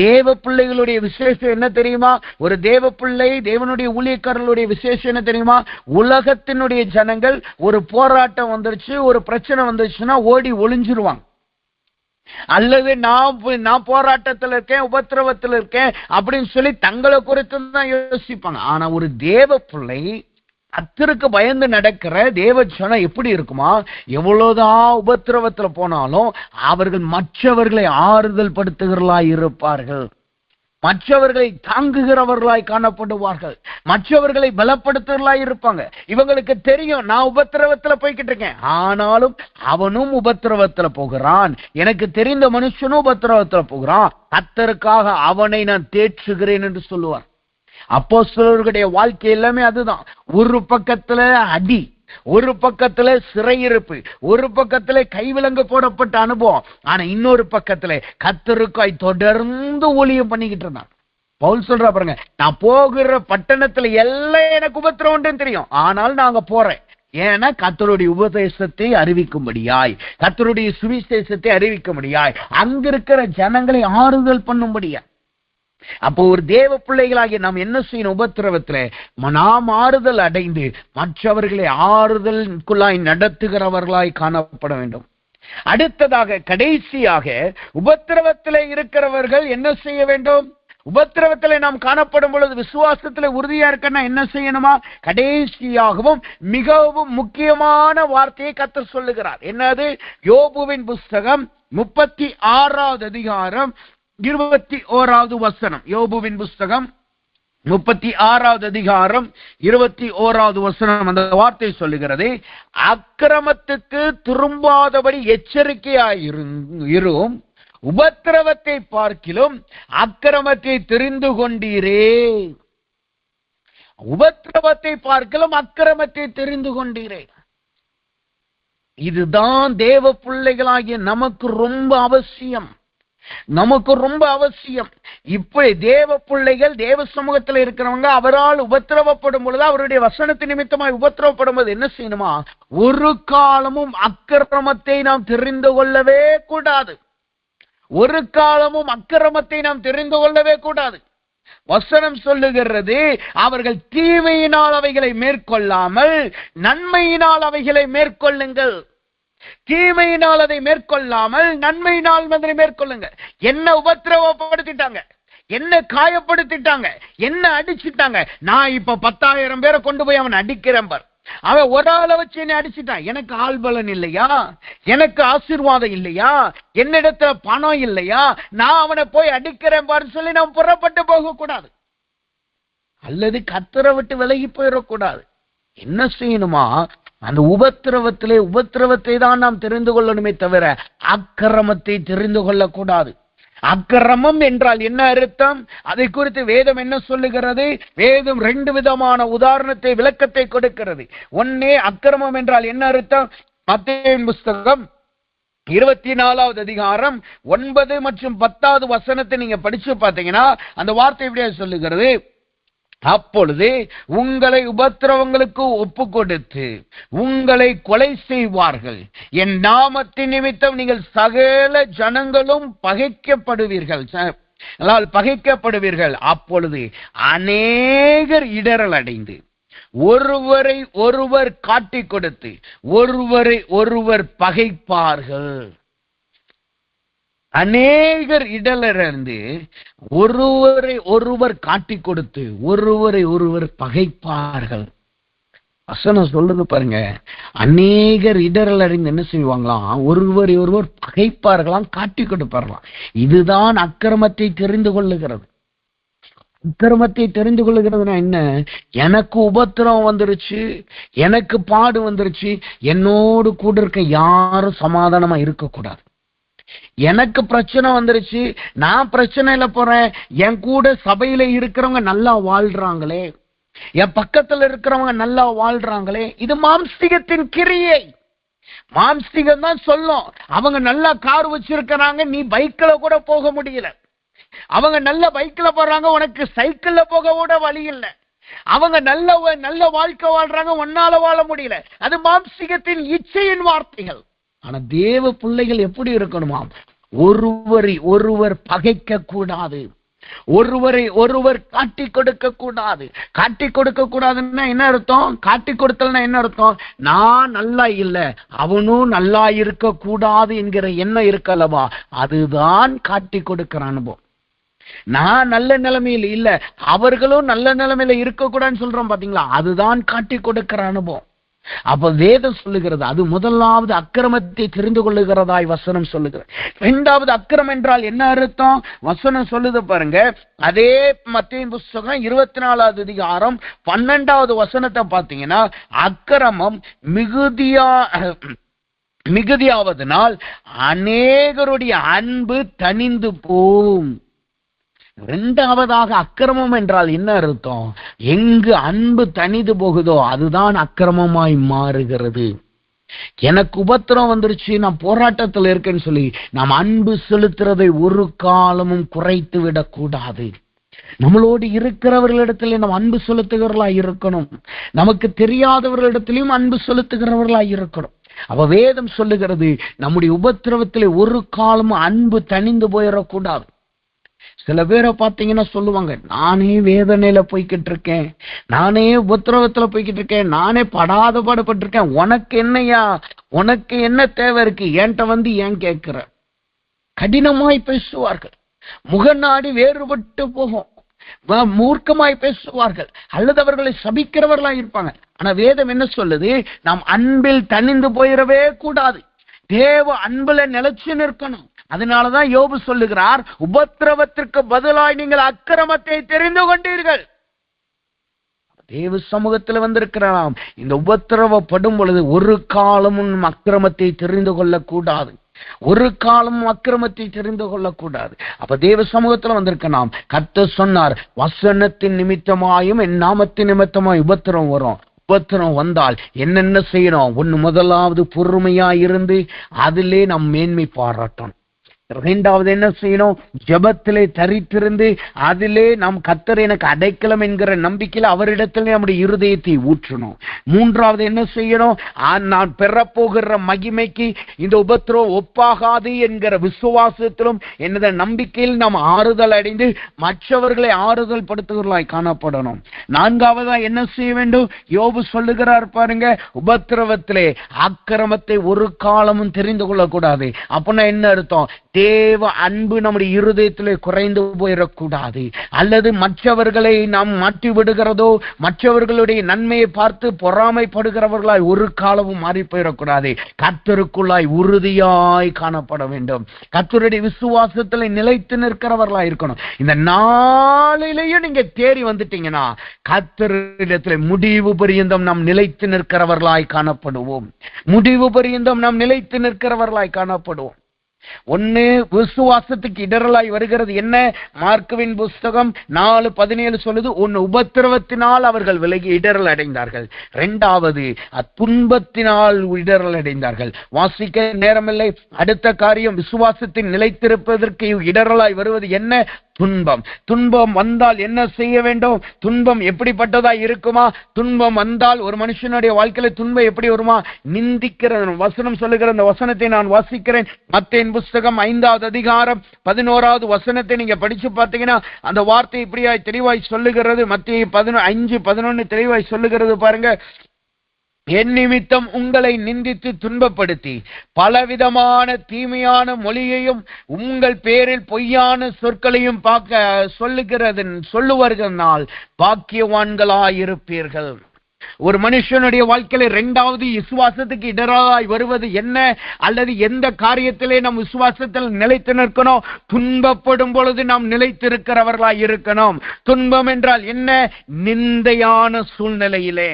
தேவ பிள்ளைகளுடைய விசேஷம் என்ன தெரியுமா? ஒரு தேவ பிள்ளை, தேவனுடைய ஊழியக்காரர்களுடைய விசேஷம் என்ன தெரியுமா? உலகத்தினுடைய ஜனங்கள் ஒரு போராட்டம் வந்துருச்சு, ஒரு பிரச்சனை வந்துருச்சுன்னா ஓடி ஒளிஞ்சிருவாங்க. அல்லது நான் போராட்டத்தில் இருக்கேன், உபத்திரவத்தில் இருக்கேன் அப்படின்னு சொல்லி தங்களை குறித்து தான் யோசிப்பாங்க. ஆனா ஒரு தேவ பிள்ளை, கர்த்தருக்கு பயந்து நடக்கிற தேவ ஜனம் எப்படி இருக்குமா? எவ்வளவுதான் உபத்திரவத்துல போனாலும் அவர்கள் மற்றவர்களை ஆறுதல் படுத்துகிறவர்களாய் இருப்பார்கள், மற்றவர்களை தாங்குகிறவர்களாய் காணப்படுவார்கள், மற்றவர்களை பலப்படுத்துகிறவர்களாய் இருப்பாங்க. இவங்களுக்கு தெரியும் நான் உபத்திரவத்துல போய்கிட்டு இருக்கேன், ஆனாலும் அவனும் உபத்திரவத்துல போகிறான், எனக்கு தெரிந்த மனுஷனும் உபத்திரவத்துல போகிறான், கர்த்தருக்காக அவனை நான் தேற்றுகிறேன் என்று சொல்லுவார். அப்போஸ்தலர்களுடைய வாழ்க்கை எல்லாமே அதுதான். ஒரு பக்கத்துல அடி, ஒரு பக்கத்துல சிறையிருப்பு, ஒரு பக்கத்துல கைவிலங்கு போடப்பட்ட அனுபவம், ஆனா இன்னொரு பக்கத்துல கர்த்தருக்காய் தொடர்ந்து ஊழியம் பண்ணிக்கிட்டு இருந்தான். பவுல் சொல்றா பாருங்க, நான் போகிற பட்டணத்துல எல்லாம் எனக்கு உபத்திரவம் தெரியும், ஆனால் நாங்க போறேன். ஏன்னா கர்த்தருடைய உபதேசத்தை அறிவிக்கும்படியாய், கர்த்தருடைய சுவிசேஷத்தை அறிவிக்கும்படியாய், அங்க இருக்கிற ஜனங்களை ஆறுதல் பண்ணும்படியா. அப்போ ஒரு தேவ பிள்ளைகளாகிய நாம் என்ன செய்யணும்? உபத்திரவத்துல நாம் ஆறுதல் அடைந்து மற்றவர்களை ஆறுதலுக்குள்ளாய் நடத்துகிறவர்களாய் காணப்பட வேண்டும். அடுத்ததாக கடைசியாக உபத்திரவத்திலே இருக்கிறவர்கள் என்ன செய்ய வேண்டும்? உபத்திரவத்திலே நாம் காணப்படும் பொழுது விசுவாசத்திலே உறுதியா இருக்கன்னா என்ன செய்யணுமா? கடைசியாகவும் மிகவும் முக்கியமான வார்த்தையை கர்த்தர் சொல்லுகிறார். என்னது? யோபுவின் புஸ்தகம் 36வது அதிகாரம் 21வது வசனம். யோபுவின் புஸ்தகம் 36வது அதிகாரம் 21வது வசனம். அந்த வார்த்தை சொல்லுகிறது, அக்கிரமத்துக்கு திரும்பாதபடி எச்சரிக்கையாயிரும், உபத்திரவத்தை பார்க்கிலும் அக்கிரமத்தை தெரிந்து கொண்டீரே. உபத்திரவத்தை பார்க்கிலும் அக்கிரமத்தை தெரிந்து கொண்டீரே. இதுதான் தேவ பிள்ளைகளாகிய நமக்கு ரொம்ப அவசியம், நமக்கு ரொம்ப அவசியம். இப்படி தேவ பிள்ளைகள், தேவ சமூகத்தில் இருக்கிறவங்க அவரால் உபத்திரவப்படும் பொழுது, அவருடைய வசனத்தின் நிமித்தமாய் உபத்திரவப்படும் போது என்ன செய்யணுமா? ஒரு காலமும் அக்கிரமத்தை நாம் தெரிந்து கொள்ளவே கூடாது, ஒரு காலமும் அக்கிரமத்தை நாம் தெரிந்து கொள்ளவே கூடாது. வசனம் சொல்லுகிறது, அவர்கள் தீமையினால் அவைகளை மேற்கொள்ளாமல் நன்மையினால் அவைகளை மேற்கொள்ளுங்கள். தீமையினால் அதை மேற்கொள்ளாமல் நன்மையினால் அதை மேற்கொள்ளுங்க. என்ன உபத்திரவப்படுத்திட்டாங்க, என்ன காயப்படுத்திட்டாங்க, என்ன அடிச்சுட்டாங்க. நான் இப்ப 10,000 பேரை கொண்டு போய் அவன் அடிக்கிறேன் பார், அவன் ஒரு ஆளை வச்சு என்ன அடிச்சுட்டான். எனக்கு ஆள்பலன் இல்லையா? எனக்கு ஆசீர்வாதம் இல்லையா? என்னிடத்துல பணம் இல்லையா? நான் அவனை போய் அடிக்கிறேன் பாரு சொல்லி நாம் புறப்பட்டு போக கூடாது, அல்லது கர்த்தரை விட்டு விலகி போயிடக்கூடாது. என்ன செய்யணுமா? அந்த உபத்திரவத்தை தான் நாம் தெரிந்து கொள்ளணுமே தவிர அக்கிரமத்தை தெரிந்து கொள்ளக்கூடாது. அக்கிரமம் என்றால் என்ன அர்த்தம்? அதை குறித்து வேதம் என்ன சொல்லுகிறது? வேதம் 2 விதமான உதாரணத்தை, விளக்கத்தை கொடுக்கிறது. ஒன்னே, அக்கிரமம் என்றால் என்ன அர்த்தம்? மத்தேயுவின் புஸ்தகம் 24வது அதிகாரம் 9 மற்றும் 10வது வசனத்தை நீங்க படிச்சு பார்த்தீங்கன்னா அந்த வார்த்தை எப்படியா சொல்லுகிறது? அப்பொழுது உங்களை உபத்திரவங்களுக்கு ஒப்பு கொடுத்து உங்களை கொலை செய்வார்கள். என் நாமத்தின் நிமித்தம் நீங்கள் சகல ஜனங்களும் பகைக்கப்படுவீர்கள். அப்பொழுது அநேகர் இடறல் அடைந்து ஒருவரை ஒருவர் காட்டிக் கொடுத்து ஒருவரை ஒருவர் பகைப்பார்கள். அநேகர் இடலிருந்து ஒருவரை ஒருவர் காட்டிக் கொடுத்து ஒருவரை ஒருவர் பகைப்பார்கள். வசனம் சொல்லுது பாருங்க, அநேகர் இடரல் அறிந்து என்ன செய்வாங்களாம்? ஒருவரை ஒருவர் பகைப்பார்களாம், காட்டிக் கொடுப்பார்களாம். இதுதான் அக்கிரமத்தை தெரிந்து கொள்ளுகிறது. அக்கிரமத்தை தெரிந்து கொள்ளுகிறதுனா என்ன? எனக்கு உபத்திரம் வந்துருச்சு, எனக்கு பாடு வந்துருச்சு, என்னோடு கூட இருக்க யாரும் சமாதானமா இருக்கக்கூடாது. எனக்கு பிரச்சனை வந்துருச்சு, நான் பிரச்சனையில போறேன், என் கூட சபையில இருக்கிறவங்க நல்லா வாழ்றாங்களே, என் பக்கத்துல இருக்கிறவங்க நல்லா வாழ்றாங்களே, இது மாம்சீகத்தின் கிரியை. மாம்சீகம் தான் சொல்லும். அவங்க நல்லா கார் வச்சிருக்கிறாங்க, நீ பைக்ல கூட போக முடியல. அவங்க நல்ல பைக்ல போறாங்க, உனக்கு சைக்கிள்ல போக கூட வழி இல்லை. அவங்க நல்ல வாழ்க்கை வாழ்றாங்க, உன்னால வாழ முடியல. அது மாம்சீகத்தின் இச்சையின் வார்த்தைகள். ஆனா தேவ பிள்ளைகள் எப்படி இருக்கணுமா? ஒருவரை ஒருவர் பகைக்க கூடாது, ஒருவரை ஒருவர் காட்டி கொடுக்க கூடாது. காட்டி கொடுக்க கூடாதுன்னா என்ன அர்த்தம்? காட்டி கொடுத்தல்னா என்ன அர்த்தம்? நான் நல்லா இல்ல, அவனும் நல்லா இருக்க கூடாது என்கிற எண்ணம் இருக்கல்லவா, அதுதான் காட்டி கொடுக்கிற அனுபவம். நான் நல்ல நிலைமையில் இல்ல, அவர்களும் நல்ல நிலைமையில இருக்க கூடாதுன்னு சொல்றோம் பாத்தீங்களா, அதுதான் காட்டி கொடுக்கிற அனுபவம். அப்ப வேதம் சொல்லுகிறது, அது முதலாவது அக்கிரமத்தை தெரிந்து கொள்ளுகிறதாய் வசனம் சொல்லுகிறது. இரண்டாவது அக்கிரமம் என்றால் என்ன அர்த்தம்? வசனம் சொல்லுது பாருங்க, அதே மத்தேயு புத்தகம் 24வது அதிகாரம் 12வது வசனத்தை பார்த்தீங்கன்னா, அக்கிரமம் மிகுதியாவதனால் அநேகருடைய அன்பு தணிந்து போம். இரண்டாவதாக அக்கிரமம் என்றால் என்ன அர்த்தம்? எங்கு அன்பு தனிந்து போகுதோ அதுதான் அக்கிரமமாய் மாறுகிறது. எனக்கு உபத்திரம் வந்துருச்சு, நான் போராட்டத்தில் இருக்கேன்னு சொல்லி நாம் அன்பு செலுத்துறதை ஒரு காலமும் குறைத்து விடக்கூடாது. நம்மளோடு இருக்கிறவர்களிடத்திலே நாம் அன்பு செலுத்துகிறவர்களா இருக்கணும். நமக்கு தெரியாதவர்களிடத்திலையும் அன்பு செலுத்துகிறவர்களா இருக்கணும். அப்ப வேதம் சொல்லுகிறது, நம்முடைய உபத்திரவத்திலே ஒரு காலமும் அன்பு தனிந்து போயிடக்கூடாது. சில பேரை பார்த்தீங்கன்னா சொல்லுவாங்க, நானே வேதனையில போய்கிட்டு இருக்கேன், நானே உபத்திரவத்துல போய்கிட்டு இருக்கேன், நானே படாத பாடுபட்டிருக்கேன், உனக்கு என்னையா, உனக்கு என்ன தேவை இருக்கு, என்கிட்ட வந்து ஏன் கேட்கிற? கடினமாய் பேசுவார்கள், முகநாடி வேறுபட்டு போகும், மூர்க்கமாய் பேசுவார்கள், அல்லது அவர்களை சபிக்கிறவர்களா இருப்பாங்க. ஆனா வேதம் என்ன சொல்லுது? நாம் அன்பில் தனிந்து போயிடவே கூடாது, தேவ அன்புல நிலைச்சு நிற்கணும். அதனாலதான் யோபு சொல்லுகிறார், உபத்திரவத்திற்கு பதிலாய் நீங்கள் அக்கிரமத்தை தெரிந்து கொண்டீர்கள். தேவ சமூகத்தில் வந்திருக்கிறாம். இந்த உபத்திரவப்படும் பொழுது ஒரு காலமும் அக்கிரமத்தை தெரிந்து கொள்ளக்கூடாது, ஒரு காலமும் அக்கிரமத்தை தெரிந்து கொள்ளக்கூடாது. அப்ப தேவ சமூகத்துல வந்திருக்க நாம், கர்த்தர் சொன்னார், வசனத்தின் நிமித்தமாயும் என் நாமத்தின் நிமித்தமாய் உபத்திரம் வரும். உபத்திரம் வந்தால் என்னென்ன செய்யணும்? ஒன்னு, முதலாவது பொறுமையா இருந்து அதிலே நாம் மேன்மை பாராட்டணும். இரண்டாவது என்ன செய்யணும்? ஜெபத்திலே தரித்திருந்து அதிலே நாம் கர்த்தர் எனக்கு அடைக்கலம் என்கிற நம்பிக்கையில அவரிடத்திலே நம்முடைய இருதயத்தை ஊற்றணும். மூன்றாவது என்ன செய்யணும்? நான் பெறப்போகிற மகிமைக்கு இந்த உபத்திரம் ஒப்பாகாது என்கிற விசுவாசத்திலும் என்னத நம்பிக்கையில் நாம் ஆறுதல் அடைந்து மற்றவர்களை ஆறுதல் படுத்துகிறவர்களாய் காணப்படணும். நான்காவதா என்ன செய்ய வேண்டும்? யோபு சொல்லுகிறார் பாருங்க, உபத்திரவத்திலே அக்கிரமத்தை ஒரு காலமும் தெரிந்து கொள்ளக்கூடாது. அப்படின்னா என்ன அர்த்தம்? தேவ அன்பு நம்முடைய இருதயத்திலே குறைந்து போயிடக்கூடாது, அல்லது மற்றவர்களை நாம் மாற்றி விடுகிறதோ, மற்றவர்களுடைய நன்மையை பார்த்து பொறாமைப்படுகிறவர்களாய் ஒரு காலமும் மாறி போயிடக்கூடாது. கர்த்தருக்குள்ளாய் உறுதியாய் காணப்பட வேண்டும். கர்த்தருடைய விசுவாசத்தில் நிலைத்து நிற்கிறவர்களாய் இருக்கணும். இந்த நாளிலேயும் நீங்க தேறி வந்துட்டீங்கன்னா கர்த்தரிடத்தில் முடிவு பரியந்தம் நாம் நிலைத்து நிற்கிறவர்களாய் காணப்படுவோம். முடிவு பரியந்தம் நாம் நிலைத்து நிற்கிறவர்களாய் காணப்படுவோம். ஒன்னு விசுவாசத்துக்கு இடரலாய் வருகிறது என்ன? மார்க்குவின் புஸ்தகம் 4:17 சொல்லுது, ஒன்னு உபத்திரவத்தினால் அவர்கள் விலகி இடரல் அடைந்தார்கள், இரண்டாவது துன்பத்தினால் இடரல் அடைந்தார்கள். வாசிக்க நேரமில்லை. அடுத்த காரியம், விசுவாசத்தின் நிலைத்திருப்பதற்கு இடரலாய் வருவது என்ன? துன்பம். துன்பம் வந்தால் என்ன செய்ய வேண்டும்? துன்பம் எப்படிப்பட்டதா இருக்குமா? துன்பம் வந்தால் ஒரு மனுஷனுடைய வாழ்க்கையில துன்பம் எப்படி வருமா? நிந்திக்கிற வசனம் சொல்லுகிற அந்த வசனத்தை நான் வாசிக்கிறேன். மத்தேயு புஸ்தகம் 5வது அதிகாரம் 11வது வசனத்தை நீங்க படிச்சு பார்த்தீங்கன்னா அந்த வார்த்தை இப்படியாய் தெளிவாய் சொல்லுகிறது. மத்தேயு 5:11 தெளிவாய் சொல்லுகிறது பாருங்க. என் நிமித்தம் உங்களை நிந்தித்து துன்பப்படுத்தி பலவிதமான தீமையான மொழியையும் உங்கள் பேரில் பொய்யான சொற்களையும் சொல்லுவதனால் பாக்கியவான்களாயிருப்பீர்கள். ஒரு மனுஷனுடைய வாழ்க்கையில இரண்டாவது விசுவாசத்துக்கு இடராய் வருவது என்ன? அல்லது எந்த காரியத்திலே நாம் விசுவாசத்தில் நிலைத்து நிற்கணும்? துன்பப்படும் பொழுது நாம் நிலைத்திருக்கிறவர்களாய் இருக்கணும். துன்பம் என்றால் என்ன? நிந்தையான சூழ்நிலையிலே,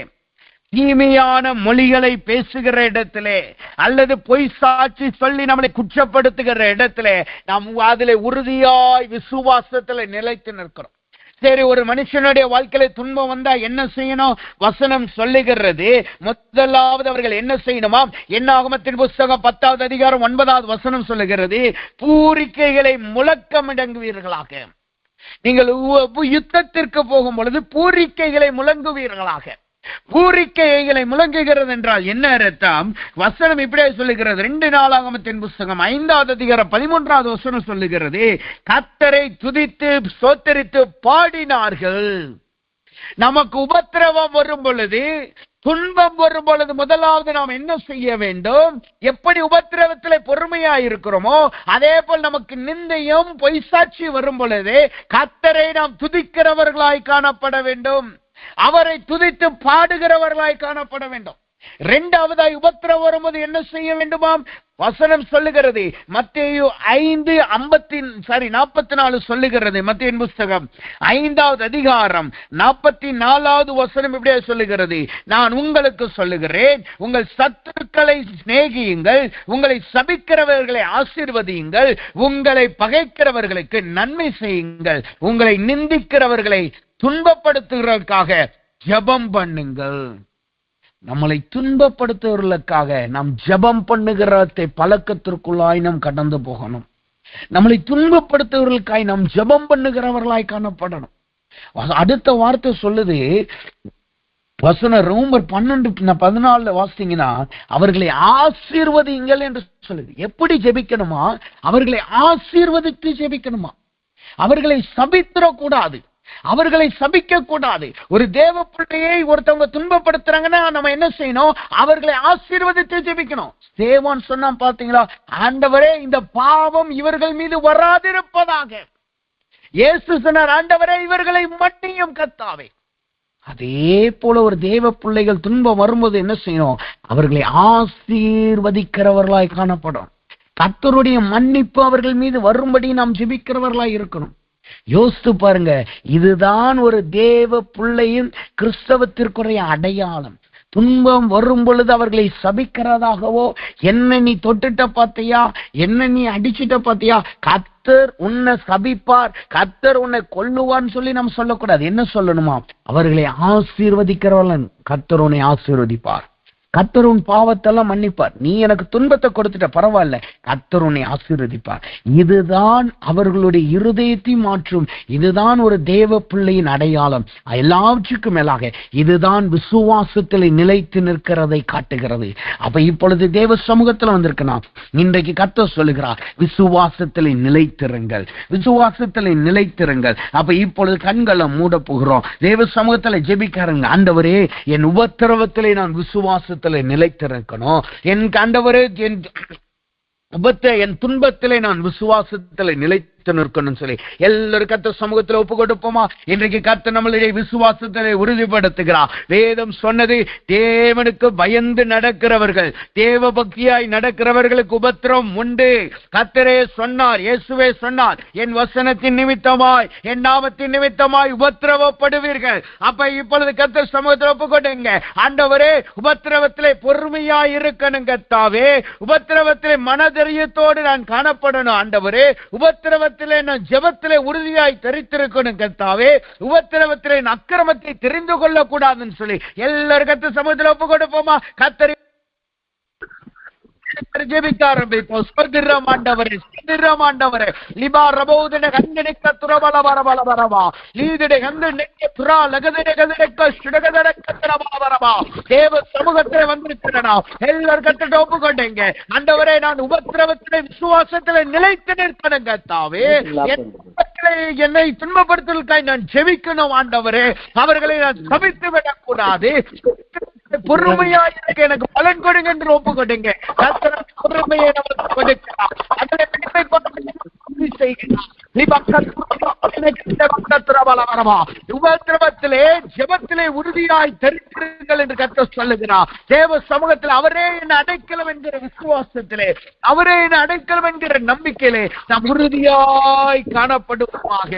தீமையான மொழிகளை பேசுகிற இடத்திலே, அல்லது பொய் சாட்சி சொல்லி நம்மளை குற்றப்படுத்துகிற இடத்திலே நாம் அதிலே உறுதியாய் விசுவாசத்தில் நிலைத்து நிற்கிறோம். சரி, ஒரு மனுஷனுடைய வாழ்க்கையில துன்பம் வந்தா என்ன செய்யணும்? வசனம் சொல்லுகிறது, முதலாவது அவர்கள் என்ன செய்யணுமா? என்னாகமத்தின் புஸ்தகம் 10வது அதிகாரம் 9வது வசனம் சொல்லுகிறது, பூரிக்கைகளை முழக்கமிடங்குவீர்களாக. நீங்கள் யுத்தத்திற்கு போகும் பொழுது பூரிக்கைகளை முழங்குவீர்களாக. பூரிக்கைகளை முழங்குகிறது என்றால் என்ன அர்த்தம்? வசனம் இப்படியே சொல்லுகிறது. 2 நாளாகமத்தின் புஸ்தகம் 5வது அதிகாரம் 13வது வசனம் சொல்லுகிறது, கர்த்தரை துதித்து ஸ்தோத்திரித்து பாடினார்கள். நமக்கு உபத்திரவம் வரும் பொழுது, துன்பம் வரும் பொழுது முதலாவது நாம் என்ன செய்ய வேண்டும்? எப்படி உபத்திரவத்திலே பொறுமையா இருக்கிறோமோ அதே போல் நமக்கு நிந்தையும் பொய்சாட்சி வரும் பொழுது கர்த்தரை நாம் துதிக்கிறவர்களாய் காணப்பட வேண்டும். அவரை துதித்து பாடுகிறவர்களாய் காணப்பட வேண்டும். இரண்டாவதாய் உபத்திரவம் வரும்போது என்ன செய்ய வேண்டுமாம்? வசனம் சொல்லுகிறது. மத்தேயு 5:44 சொல்லுகிறது. மத்தேயு புஸ்தகம் 5வது அதிகாரம் 44வது வசனம் இப்படியே சொல்லுகிறது, நான் உங்களுக்கு சொல்லுகிறேன், உங்கள் சத்துருக்களை சிநேகியுங்கள், உங்களை சபிக்கிறவர்களை ஆசீர்வதியுங்கள், உங்களை பகைக்கிறவர்களுக்கு நன்மை செய்யுங்கள், உங்களை நிந்திக்கிறவர்களை துன்பப்படுத்துகிறதற்காக ஜெபம் பண்ணுங்கள். நம்மளை துன்பப்படுத்துவதற்காக நாம் ஜெபம் பண்ணுகிறதை பழக்கத்திற்குள்ளாய் நாம் கடந்து போகணும். நம்மளை துன்பப்படுத்துவதற்காய் நாம் ஜெபம் பண்ணுகிறவர்களாய் காணப்படணும். அடுத்த வார்த்தை சொல்லுது, வசனம் ரோமர் 12:14 வாசித்தீங்கன்னா, அவர்களை ஆசீர்வதியுங்கள் என்று சொல்லுது. எப்படி ஜெபிக்கணுமா? அவர்களை ஆசீர்வதித்து ஜெபிக்கணுமா? அவர்களை சபித்திடக்கூடாது, அவர்களை சபிக்க கூடாது. ஒரு தேவ பிள்ளையை ஒருத்தவங்க துன்பப்படுத்துறாங்கன்னா நம்ம என்ன செய்யணும்? அவர்களை ஆசீர்வதித்து ஜெபிக்கணும். தேவன் சொன்னா பாத்தீங்களா, ஆண்டவரே இந்த பாவம் இவர்கள் மீது வராதிருப்பதாக. இயேசு சொன்னார், ஆண்டவரே இவர்களை மன்னியும் கர்த்தாவே. அதே போல ஒரு தேவ பிள்ளைகள் துன்பம் வரும்போது என்ன செய்யணும்? அவர்களை ஆசீர்வதிக்கிறவர்களாய் காணப்படும். கர்த்தருடைய மன்னிப்பு அவர்கள் மீது வரும்படி நாம் ஜெபிக்கிறவர்களாய் இருக்கணும். யோசித்து பாருங்க, இதுதான் ஒரு தேவ பிள்ளையின் கிறிஸ்தவத்திற்குரிய அடையாளம். துன்பம் வரும் பொழுது அவர்களை சபிக்கிறதாகவோ, என்ன நீ தொட்டுட்ட பாத்தியா, என்ன நீ அடிச்சுட்ட பாத்தியா, கர்த்தர் உன்னை சபிப்பார், கர்த்தர் உன்னை கொல்லுவான்னு சொல்லி நம்ம சொல்லக்கூடாது. என்ன சொல்லணுமா? அவர்களை ஆசீர்வதிக்கிறவர்கள் கர்த்தர் உன்னை ஆசீர்வதிப்பார், கர்த்தர் உன் பாவத்தெல்லாம் மன்னிப்பார், நீ எனக்கு துன்பத்தை கொடுத்துட்ட பரவாயில்ல, கர்த்தர் உன்னை ஆசீர்வதிப்பார். இதுதான் அவர்களுடைய இருதயத்தை மாற்றும். இதுதான் ஒரு தேவ பிள்ளையின் அடையாளம். எல்லாவற்றுக்கும் மேலாக இதுதான் விசுவாசத்தில் நிலைத்து நிற்கிறதை காட்டுகிறது. அப்ப இப்பொழுது தேவ சமூகத்தில் வந்திருக்கணும். இன்றைக்கு கர்த்தர் சொல்லுகிறார், விசுவாசத்தில் நிலைத்திருங்கள், விசுவாசத்தில் நிலைத்திருங்கள். அப்ப இப்பொழுது கண்களை மூட போகிறோம். தேவ சமூகத்தில் ஜெபிக்காருங்க, ஆண்டவரே என் உபத்திரவத்திலே நான் விசுவாச நிலைத்திருக்கணும். என் ஆண்டவரே என் துன்பத்திலே நான் விசுவாசத்தில் நிலைத்து நிலைத்து நிற்கணும் சொல்லி எல்லாரும் கர்த்தர் சமூகத்தில் ஒப்பு கொடுப்போமா? இன்றைக்கு கர்த்தர் நம்மளுடைய விசுவாசத்தை உறுதிப்படுத்துகிறார். வேதம் சொன்னது, தேவனுக்கு பயந்து நடக்கிறவர்கள், தேவ பக்தியாய் நடக்கிறவர்களுக்கு உபத்திரம் உண்டு. கர்த்தரே சொன்னார், இயேசுவே சொன்னார், என் வசனத்தின் நிமித்தமாய், என் நாமத்தின் நிமித்தமாய் உபத்திரவப்படுவீர்கள். அப்ப இப்பொழுது கர்த்தர் சமூகத்தில் ஒப்பு கொடுங்க. ஆண்டவரே, உபத்திரவத்திலே பொறுமையாய் இருக்கணும் கர்த்தாவே, உபத்திரவத்திலே மனதைரியத்தோடு நான் காணப்படணும் ஆண்டவரே, உபத்திரவத்திலே நான் ஜெபத்திலே உறுதியாய் தரித்திருக்கணும் கர்த்தாவே, உபத்திரவத்திலே அக்கிரமத்தை தெரிந்து கொள்ள கூடாதுன்னு சொல்லி எல்லாரும் கர்த்தர் சமூகத்தில் ஒப்பு கொடுப்போமா? கர்த்தர் ஜெபிக்க ஆரம்பிப்போம். ஸ்தோத்திரம் ஆண்டவரே, ஸ்தோத்திரம் ஆண்டவரே. லிபா ரபோதன கந்தனிக்க துரபல வரபல வரவா லீதிட கந்தனிக்க துரா லகதிட கதிரக்க சுடகதர கத்தரபா வரவா. தேவ சமூகத்திலே வந்திருக்கிறனா எல்லாரும் கர்த்தரை ஒப்புக்கொண்டீங்க. ஆண்டவரே, நான் உபத்திரவத்திலே விசுவாசத்திலே நிலைத்து நிற்கணும் கர்த்தாவே. என்னை துன்பப்படுத்தலுக்காய் நான் ஜெபிக்கணும் ஆண்டவரே. அவர்களை நான் சபித்து விடக்கூடாது. பொறுமையாய் எனக்கு பலன் கொடுங்க என்று ஒப்பு கொடுங்க. பொறுமையை நமக்கு கொடுக்கிறார். அதில் உபத்திரவத்திலே ஜெபத்திலே உறுதியாய் தரித்திருங்கள் என்று கர்த்தர் சொல்லுகிறார். தேவ சமூகத்தில் அவரே என் அடைக்கலம் என்கிற விசுவாசத்திலே, அவரே என் அடைக்கலம் என்கிற நம்பிக்கையிலே நாம் உறுதியாய் காணப்படுவோமாக.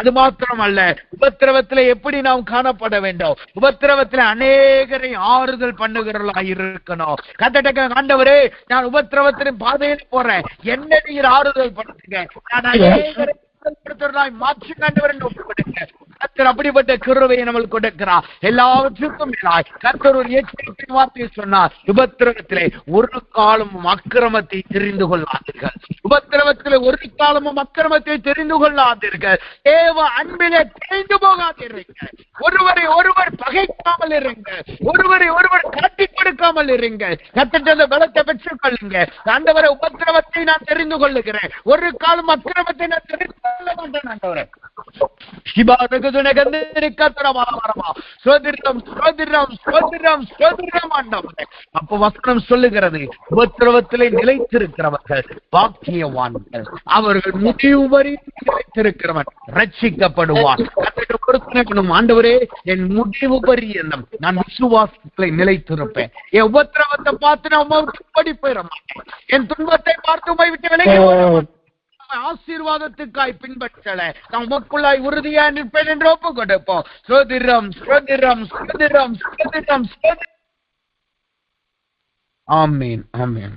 அது மாத்திரமல்ல, உபத்திரவத்திலே எப்படி நாம் காணப்பட வேண்டும்? உபத்திரவத்திலே அநேகரை ஆறுதல் பண்ணுகிறவர்களாய் இருக்கணும். கர்த்தர், ஆண்டவரே, நான் உபத்திரவத்தின் பாதையில் போறேன், என்ன நீர் ஆறுதல் பண்ணுங்க, நான் அநேகரை மாற்றி கண்டவர் என்று ஒப்புக்கொடுங்க. கர்த்தர் அப்படிப்பட்ட கிருபையை நம்மளுக்கு கொடுக்கிறார். எல்லாவற்றுக்கும் கர்த்தர் ஒரு எச்சரிக்கை வார்த்தையை சொன்னார். உபத்திரவத்திலே ஒரு காலமும் அக்கிரமத்தை தெரிந்து கொள்ளாதீர்கள். உபத்திரவத்திலே ஒரு காலமும் அக்கிரமத்தை தெரிந்து கொள்ளாதீர்கள். தேவ அன்பிலே தெரிந்து போகாதீர்கள். ஒருவரை ஒருவர் பகைக்காமல் இருங்க, ஒருவரை ஒருவர் காட்டிக் கொடுக்காமல் இருங்க. கர்த்தர் பலத்தை பெற்றுக் கொள்ளுங்க. ஆண்டவரை, உபத்திரவத்தை நான் தெரிந்து கொள்ளுகிறேன், ஒரு காலம் அக்கிரமத்தை நான் தெரிந்து கொள்ள மாட்டேன் ஆண்டவரே. அப்ப வசனம் சொல்லுகிறது, உபத்திரவத்திலே நிலைத்திருக்கிறவர்கள் பாக்கியவான்கள், அவர்கள் முடிவு வரை நிலைத்திருக்கிறவன் ரட்சிக்கப்படுவான். ஆண்டவரே, என் முடிவு பரியந்தம் நான் விசுவாசத்திலே நிலைத்திருப்பேன். என் உபத்திரவத்தை பார்த்து நான் ஓடி போயிட மாட்டேன். என் துன்பத்தை பார்த்து உம்மை விட்டு விலகி ஆசீர்வாதத்துக்காய் பின்பற்றல நாம் உமக்குள்ளாய் உறுதியா நிற்பேன் என்று ஒப்பு கொடுப்போம். ஸ்தோத்திரம், ஸ்தோத்திரம், ஸ்தோத்திரம், ஸ்தோத்திரம், ஸ்தோத்திரம். ஆமென், ஆமென்.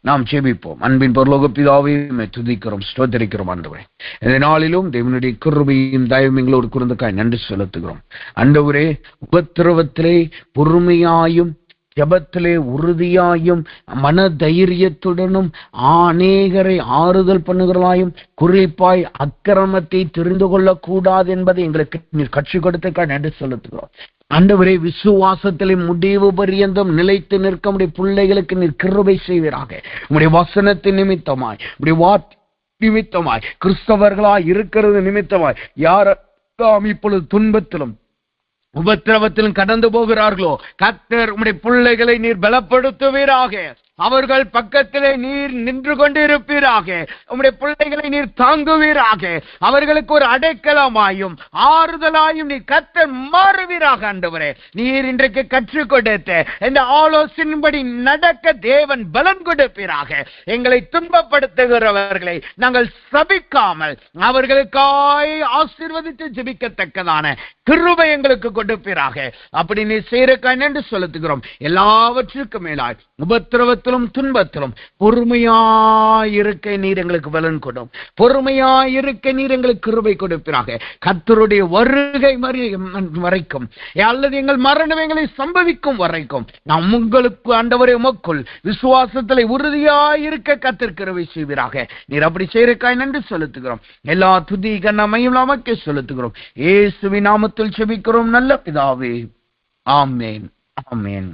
நாம் ஜெபிப்போம். அன்பின் பரலோக பிதாவே, துதிக்கிறோம், ஸ்தோத்திரிக்கிறோம் ஆண்டவரே. இந்த நாளிலும் தேவனுடைய கிருபையும் தயவும் எங்களோடு கூர்ந்ததுக்காய் நன்றி செலுத்துகிறோம். ஆண்டவரே, உபத்திரவத்திலே பொறுமையாயும் ஜெபத்திலே உறுதியாயும் மன தைரியத்துடனும் அநேகரை ஆறுதல் பண்ணுகிறாயும், குறிப்பாய் அக்கிரமத்தை தெரிந்து கொள்ளக்கூடாது என்பதை எங்களுக்கு நீர் கற்றுக் கொடுத்த நன்றி செலுத்துகிறோம். ஆண்டவரே, விசுவாசத்திலே முடிவு பரியந்தம் நிலைத்து நிற்க உடைய பிள்ளைகளுக்கு நீர் கிருபை செய்வீராக. உடைய வசனத்தின் நிமித்தமாய், உடைய வார்த்தை நிமித்தமாய், கிறிஸ்தவர்களாய் இருக்கிறது நிமித்தமாய் யாரெல்லாம் இப்பொழுது துன்பத்திலும் உபத்திரவத்திலும் கடந்து போகிறார்களோ, கர்த்தர் உம்முடைய பிள்ளைகளை நீர் பலப்படுத்துவீராக. அவர்கள் பக்கத்திலே நீர் நின்று கொண்டிருப்பீராக. உம்முடைய பிள்ளைகளை நீர் தாங்குவீராக. அவர்களுக்கு ஒரு அடைக்கலமாயும் ஆறுதலாயும் நீ கர்த்தர் மாறுவீராக. ஆண்டவரே, நீர் இன்றைக்கு கற்றுக் கொடுத்த இந்த ஆலோசனையின்படி நடக்க தேவன் பலன் கொடுப்பீராக. எங்களை துன்பப்படுத்துகிறவர்களை நாங்கள் சபிக்காமல் அவர்களுக்காய் ஆசீர்வதித்து ஜெபிக்கத்தக்கதான கிருபை எங்களுக்கு கொடுப்பீராக. அப்படி நீ செய்யறக்காய் என்று செலுத்துகிறோம். எல்லாவற்றுக்கும் மேலாய் உபத்திரவத்திலும் துன்பத்திலும் பொறுமையாயிருக்க நீர் எங்களுக்கு பலன் கொடும். பொறுமையாயிருக்க நீர் எங்களுக்கு கிருபை கொடுப்பீராக. கர்த்தருடைய வருகை வரைக்கும், அல்லது எங்கள் மரணம் எங்களை சம்பவிக்கும் வரைக்கும் நாம் உங்களுக்கு, ஆண்டவரே, உமக்குள் விசுவாசத்தில் உறுதியாயிருக்க கர்த்தர் கிருபை செய்வீராக. நீர் அப்படி செய்யறக்காய் நன்றி செலுத்துகிறோம். எல்லா துதி கனமையும் நமக்கே செலுத்துகிறோம். இயேசுவின் நாமத்தில் ஜெபிக்கிறோம் நல்ல பிதாவே. ஆமென், ஆமென்.